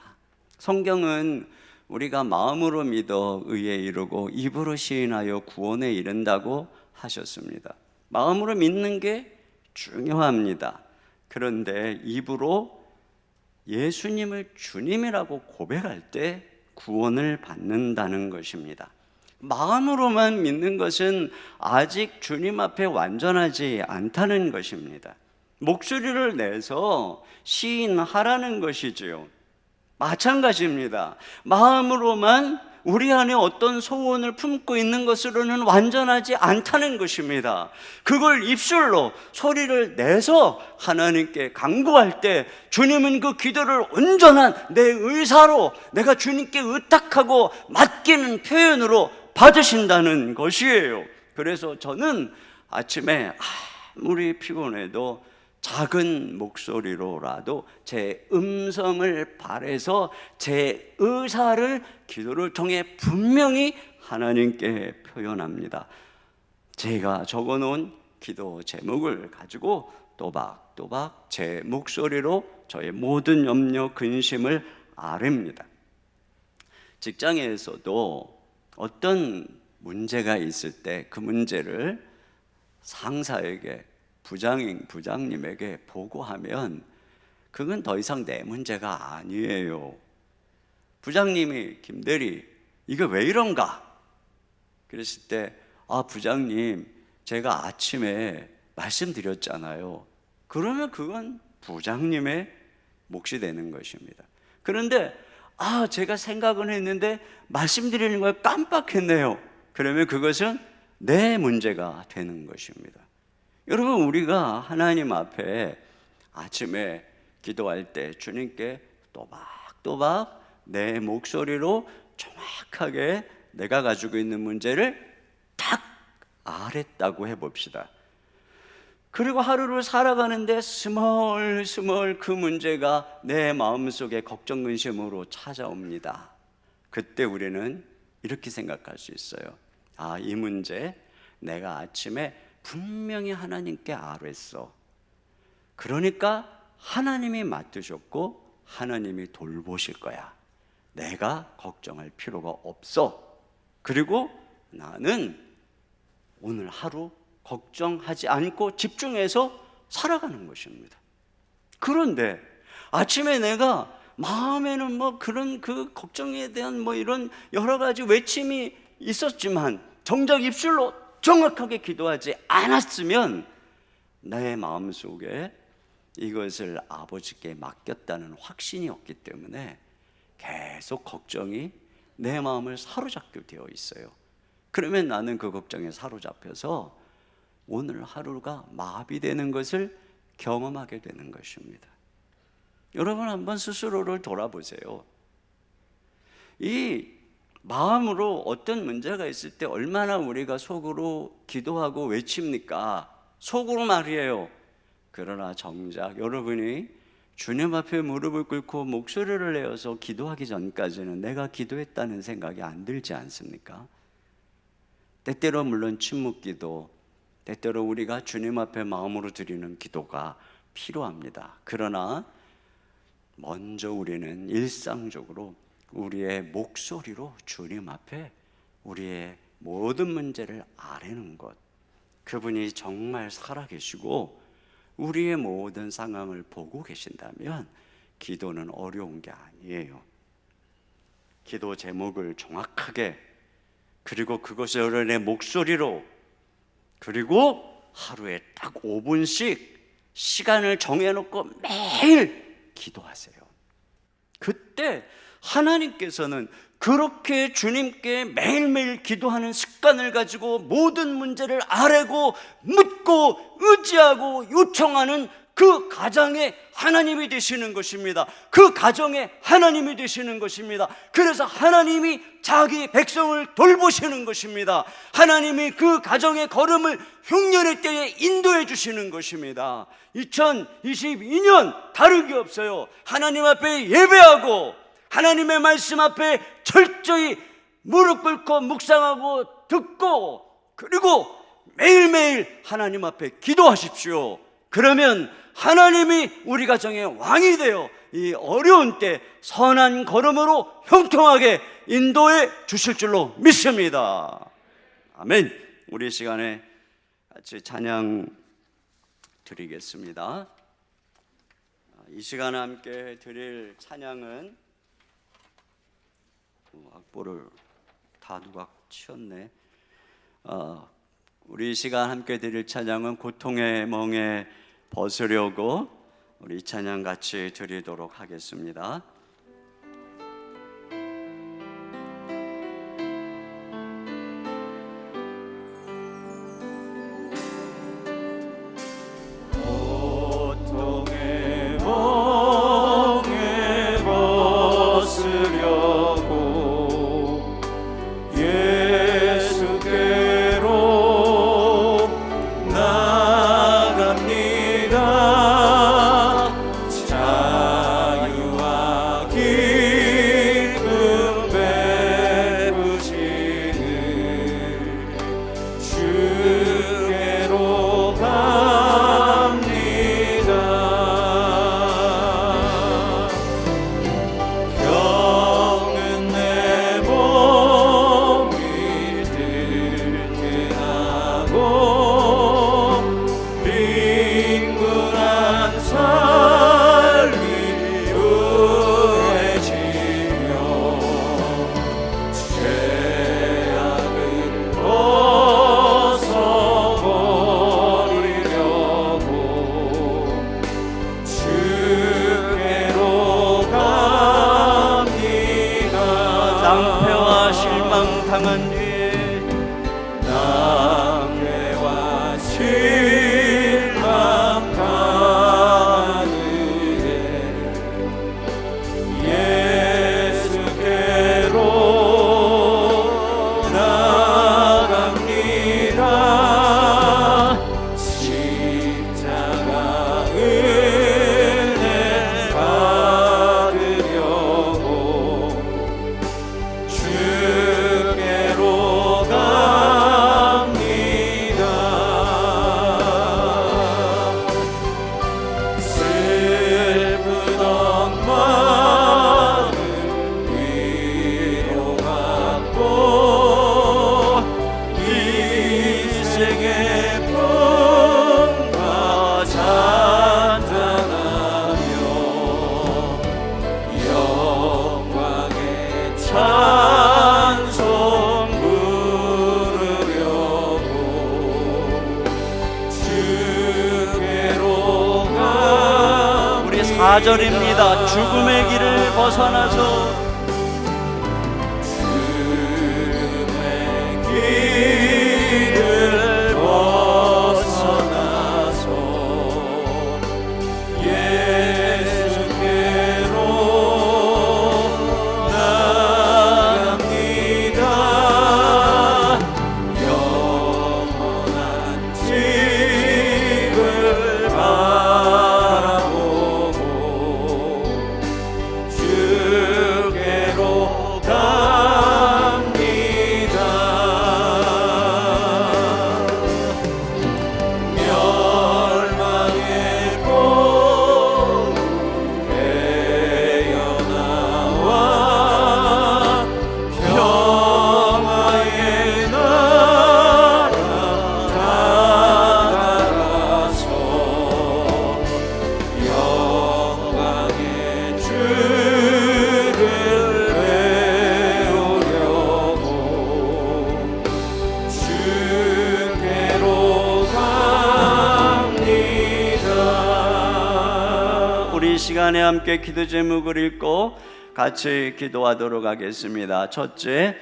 성경은 우리가 마음으로 믿어 의에 이르고 입으로 시인하여 구원에 이른다고 하셨습니다. 마음으로 믿는 게 중요합니다. 그런데 입으로 예수님을 주님이라고 고백할 때 구원을 받는다는 것입니다. 마음으로만 믿는 것은 아직 주님 앞에 완전하지 않다는 것입니다. 목소리를 내서 시인하라는 것이지요. 마찬가지입니다. 마음으로만 우리 안에 어떤 소원을 품고 있는 것으로는 완전하지 않다는 것입니다. 그걸 입술로 소리를 내서 하나님께 간구할 때 주님은 그 기도를 온전한 내 의사로 내가 주님께 의탁하고 맡기는 표현으로 받으신다는 것이에요. 그래서 저는 아침에 아무리 피곤해도 작은 목소리로라도 제 음성을 발해서 제 의사를 기도를 통해 분명히 하나님께 표현합니다. 제가 적어놓은 기도 제목을 가지고 또박또박 제 목소리로 저의 모든 염려, 근심을 아뢰입니다. 직장에서도 어떤 문제가 있을 때 그 문제를 상사에게, 부장님에게 보고하면 그건 더 이상 내 문제가 아니에요. 부장님이 김대리 이게 왜 이런가? 그랬을 때 부장님 제가 아침에 말씀드렸잖아요. 그러면 그건 부장님의 몫이 되는 것입니다. 그런데 제가 생각은 했는데 말씀드리는 걸 깜빡했네요. 그러면 그것은 내 문제가 되는 것입니다. 여러분, 우리가 하나님 앞에 아침에 기도할 때 주님께 또박또박 내 목소리로 정확하게 내가 가지고 있는 문제를 딱 아랬다고 해봅시다. 그리고 하루를 살아가는데 스멀스멀 그 문제가 내 마음속에 걱정 근심으로 찾아옵니다. 그때 우리는 이렇게 생각할 수 있어요. 아, 이 문제 내가 아침에 분명히 하나님께 아뢰었어. 그러니까 하나님이 맡으셨고 하나님이 돌보실 거야. 내가 걱정할 필요가 없어. 그리고 나는 오늘 하루 걱정하지 않고 집중해서 살아가는 것입니다. 그런데 아침에 내가 마음에는 뭐 그런 그 걱정에 대한 뭐 이런 여러 가지 외침이 있었지만 정작 입술로 정확하게 기도하지 않았으면 내 마음속에 이것을 아버지께 맡겼다는 확신이 없기 때문에 계속 걱정이 내 마음을 사로잡게 되어 있어요. 그러면 나는 그 걱정에 사로잡혀서 오늘 하루가 마비되는 것을 경험하게 되는 것입니다. 여러분 한번 스스로를 돌아보세요. 이 마음으로 어떤 문제가 있을 때 얼마나 우리가 속으로 기도하고 외칩니까? 속으로 말이에요. 그러나 정작 여러분이 주님 앞에 무릎을 꿇고 목소리를 내어서 기도하기 전까지는 내가 기도했다는 생각이 안 들지 않습니까? 때때로 물론 침묵기도, 때때로 우리가 주님 앞에 마음으로 드리는 기도가 필요합니다. 그러나 먼저 우리는 일상적으로 우리의 목소리로 주님 앞에 우리의 모든 문제를 아뢰는 것, 그분이 정말 살아계시고 우리의 모든 상황을 보고 계신다면 기도는 어려운 게 아니에요. 기도 제목을 정확하게, 그리고 그것을 내 목소리로, 그리고 하루에 딱 5분씩 시간을 정해놓고 매일 기도하세요. 그때 하나님께서는 그렇게 주님께 매일매일 기도하는 습관을 가지고 모든 문제를 아뢰고 묻고 의지하고 요청하는 그 가정에 하나님이 되시는 것입니다. 그 가정에 하나님이 되시는 것입니다. 그래서 하나님이 자기 백성을 돌보시는 것입니다. 하나님이 그 가정의 걸음을 흉년의 때에 인도해 주시는 것입니다. 2022년 다른 게 없어요. 하나님 앞에 예배하고 하나님의 말씀 앞에 철저히 무릎 꿇고 묵상하고 듣고, 그리고 매일매일 하나님 앞에 기도하십시오. 그러면 하나님이 우리 가정의 왕이 되어 이 어려운 때 선한 걸음으로 형통하게 인도해 주실 줄로 믿습니다. 아멘. 우리 시간에 같이 찬양 드리겠습니다. 이 시간에 함께 드릴 찬양은, 악보를 다 누가 치웠네. 우리 이 시간 함께 드릴 찬양은 고통의 멍에 벗으려고, 우리 이 찬양 같이 드리도록 하겠습니다. 고통의 멍에 벗으려고 예수께로 나갑니다. 자유와 4절입니다. 죽음의 길을 벗어나서 길을 벗어나서 예수께로 나갑니다. 영원한 집을 바라보고 주께로 갑니다. 멸망의 폭에 헤어나와 평화의 나라 다가서 영광의 주를 배우려고 주께로 갑니다. 우리 이 시간에 함께 기도 제목을 읽고 같이 기도하도록 하겠습니다. 첫째,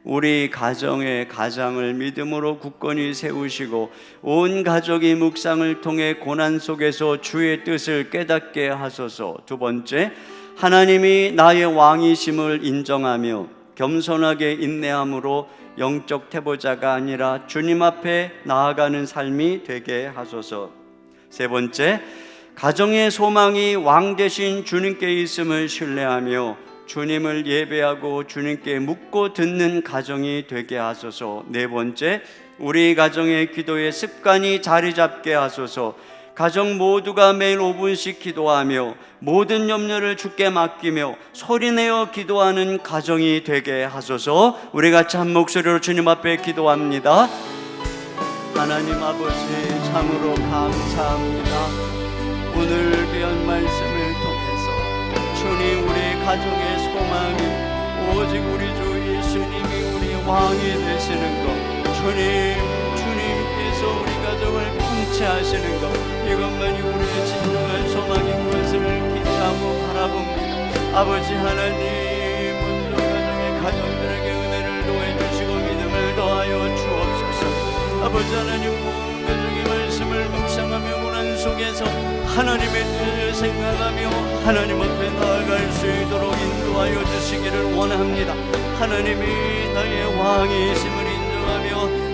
우리 가정의 가장을 믿음으로 굳건히 세우시고 온 가족이 묵상을 통해 고난 속에서 주의 뜻을 깨닫게 하소서. 두 번째, 하나님이 나의 왕이심을 인정하며 겸손하게 인내함으로 영적 태보자가 아니라 주님 앞에 나아가는 삶이 되게 하소서. 세 번째, 가정의 소망이 왕 대신 주님께 있음을 신뢰하며 주님을 예배하고 주님께 묻고 듣는 가정이 되게 하소서. 네 번째, 우리 가정의 기도의 습관이 자리 잡게 하소서. 가정 모두가 매일 5분씩 기도하며 모든 염려를 주께 맡기며 소리내어 기도하는 가정이 되게 하소서. 우리 같이 한 목소리로 주님 앞에 기도합니다. 하나님 아버지, 참으로 감사합니다. 오늘 귀한 말씀을 통해서 주님, 우리 가정의 소망이 오직 우리 주 예수님이 우리 왕이 되시는 것, 주님께서 우리 가정을 통치하시는 것, 이것만이 우리의 진정한 소망인 것을 기대하고 바라봅니다. 아버지 하나님, 먼저 가정의 가정들에게 은혜를 더해주시고 믿음을 더하여 주옵소서. 아버지 하나님, 온 가정의 말씀을 묵상하며 고난 속에서 하나님의 뜻을 생각하며 하나님 앞에 나아갈 수 있도록 인도하여 주시기를 원합니다. 하나님이 나의 왕이심을 인정하며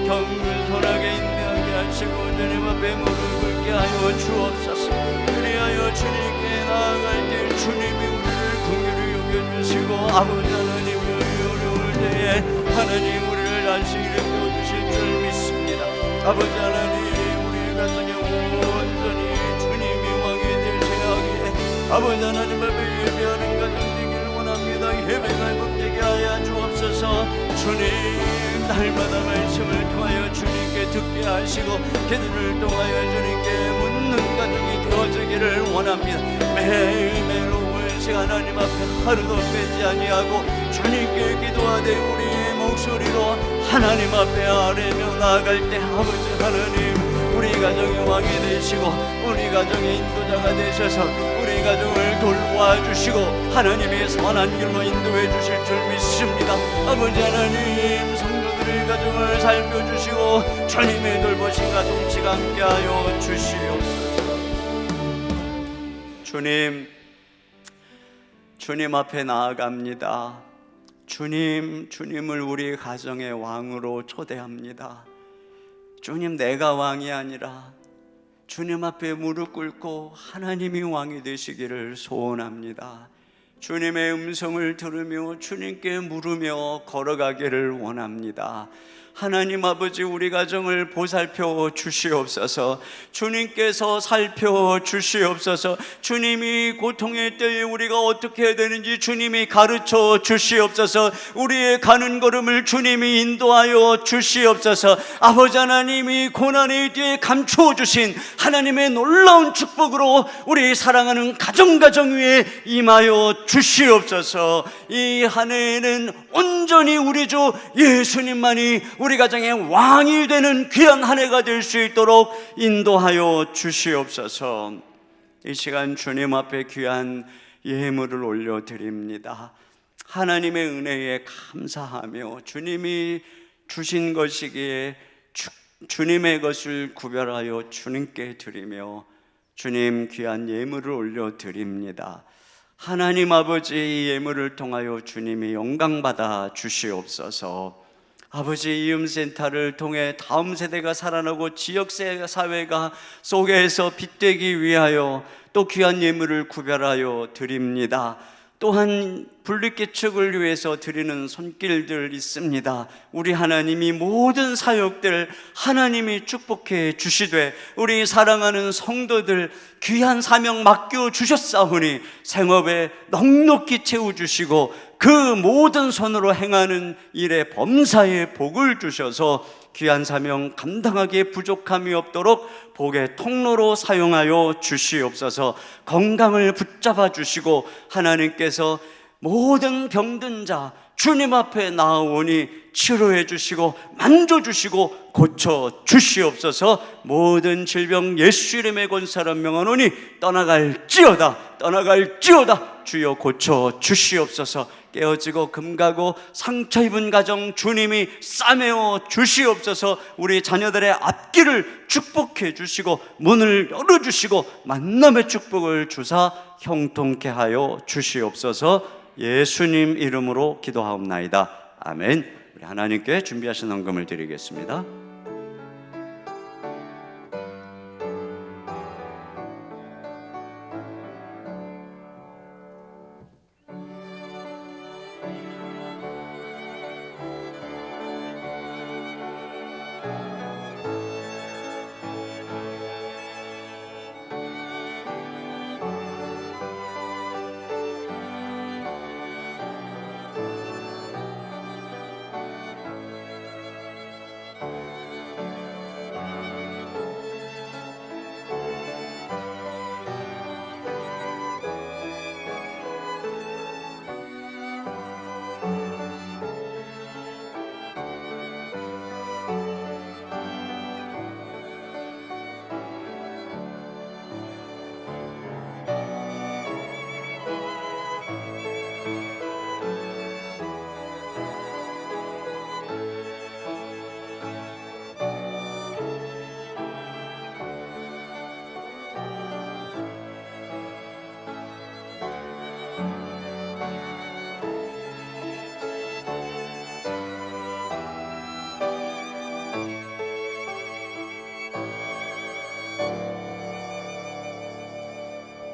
겸손하게 인내하게 하시고 주님 앞에 무릎 꿇게 하여 주옵소서. 그리하여 주님께 나아갈 때 주님이 우리를 긍휼히 여겨주시고 아버지 하나님의 어려울 때에 하나님 우리를 안식일에 껴주실 줄 믿습니다. 아버지 하나님, 우리 가정에 온전히 주님이 왕이 되셔야 하기에 아버지 하나님 앞에 예배하는 가정 되기를 원합니다. 예배가 복되게 하여 주옵소서. 주님, 날마다 말씀을 통하여 주님께 듣게 하시고 기도를 통하여 주님께 묻는 가정이 되어지기를 원합니다. 매일매일 오후 시간 하나님 앞에 하루도 빼지 아니하고 주님께 기도하되 우리의 목소리로 하나님 앞에 아뢰며 나아갈 때 아버지 하나님, 우리 가정의 왕이 되시고 우리 가정의 인도자가 되셔서 우리 가정을 돌보아주시고 하나님의 선한 길로 인도해 주실 줄 믿습니다. 아버지 하나님, 성도들의 가정을 살펴주시고 주님의 돌보심과 통치가 함께하여 주시옵소서. 주님 앞에 나아갑니다. 주님을 우리 가정의 왕으로 초대합니다. 주님, 내가 왕이 아니라 주님 앞에 무릎 꿇고 하나님이 왕이 되시기를 소원합니다. 주님의 음성을 들으며 주님께 물으며 걸어가기를 원합니다. 하나님 아버지, 우리 가정을 보살펴 주시옵소서. 주님께서 살펴 주시옵소서. 주님이 고통의 때에 우리가 어떻게 해야 되는지 주님이 가르쳐 주시옵소서. 우리의 가는 걸음을 주님이 인도하여 주시옵소서. 아버지 하나님이 고난의 뒤에 감추어 주신 하나님의 놀라운 축복으로 우리 사랑하는 가정 위에 임하여 주시옵소서. 이 한 해에는 온전히 우리 주 예수님만이 우리 가정의 왕이 되는 귀한 한 해가 될 수 있도록 인도하여 주시옵소서. 이 시간 주님 앞에 귀한 예물을 올려드립니다. 하나님의 은혜에 감사하며 주님이 주신 것이기에 주님의 것을 구별하여 주님께 드리며 주님 귀한 예물을 올려드립니다. 하나님 아버지, 이 예물을 통하여 주님이 영광받아 주시옵소서. 아버지, 이음센터를 통해 다음 세대가 살아나고 지역사회가 속에서 빛되기 위하여 또 귀한 예물을 구별하여 드립니다. 또한 분리개척을 위해서 드리는 손길들 있습니다. 우리 하나님이 모든 사역들 하나님이 축복해 주시되 우리 사랑하는 성도들 귀한 사명 맡겨 주셨사오니 생업에 넉넉히 채워주시고 그 모든 손으로 행하는 일에 범사에 복을 주셔서 귀한 사명 감당하기에 부족함이 없도록 복의 통로로 사용하여 주시옵소서. 건강을 붙잡아 주시고 하나님께서 모든 병든 자 주님 앞에 나아오니 치료해 주시고 만져 주시고 고쳐 주시옵소서. 모든 질병 예수 이름의 권세로 명하노니 떠나갈지어다 주여 고쳐 주시옵소서. 깨어지고 금가고 상처 입은 가정 주님이 싸매어 주시옵소서. 우리 자녀들의 앞길을 축복해 주시고 문을 열어주시고 만남의 축복을 주사 형통케 하여 주시옵소서. 예수님 이름으로 기도하옵나이다. 아멘. 우리 하나님께 준비하신 헌금을 드리겠습니다.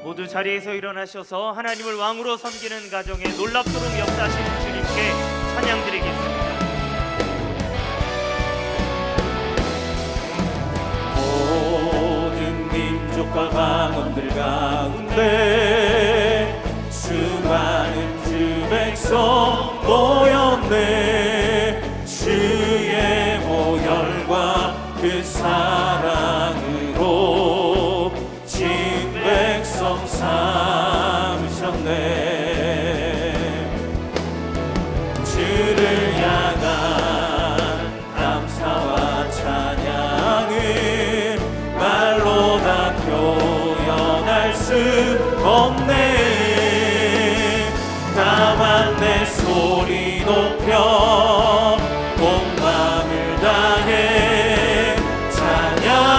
모두 자리에서 일어나셔서 하나님을 왕으로 섬기는 가정에 놀랍도록 역사하시는 주님께 찬양드리겠습니다. 모든 민족과 방언들 가운데 수많은 주 백성 모였네. 주의 보혈과 그 사랑으로 진 백성 삼으셨네. 주를 향한 감사와 찬양을 말로 다 표현할 수 없네. 다만 내 소리 높여 온 마음을 다해 찬양하리라.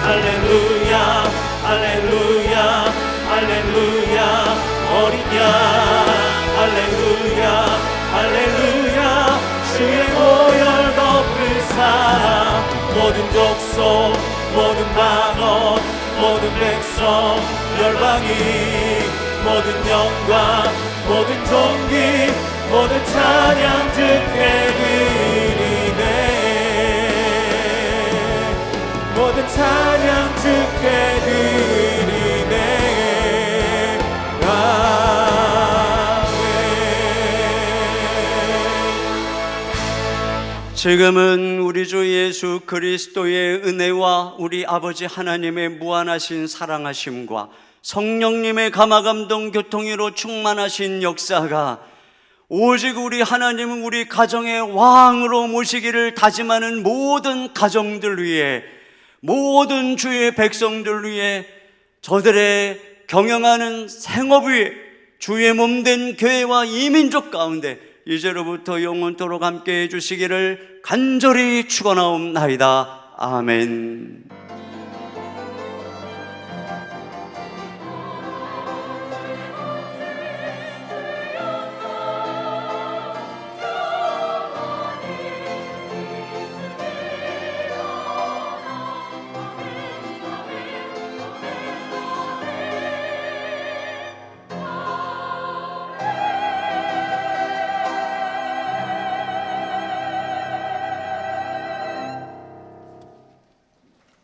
할렐루야 할렐루야 할렐루야 어린 양 할렐루야 할렐루야 주의 보혈 덮을 사랑 모든 족속 모든 방언 모든 백성 열방이 모든 영광 모든 존귀 모든 찬양 듣게 드리네. 모든 찬양 듣게 드리네. 지금은 우리 주 예수 그리스도의 은혜와 우리 아버지 하나님의 무한하신 사랑하심과 성령님의 감화감동 교통으로 충만하신 역사가 오직 우리 하나님은 우리 가정의 왕으로 모시기를 다짐하는 모든 가정들 위해, 모든 주의 백성들 위해, 저들의 경영하는 생업 위에, 주의 몸된 교회와 이민족 가운데 이제로부터 영원토록 함께해 주시기를 간절히 축원하옵나이다. 아멘.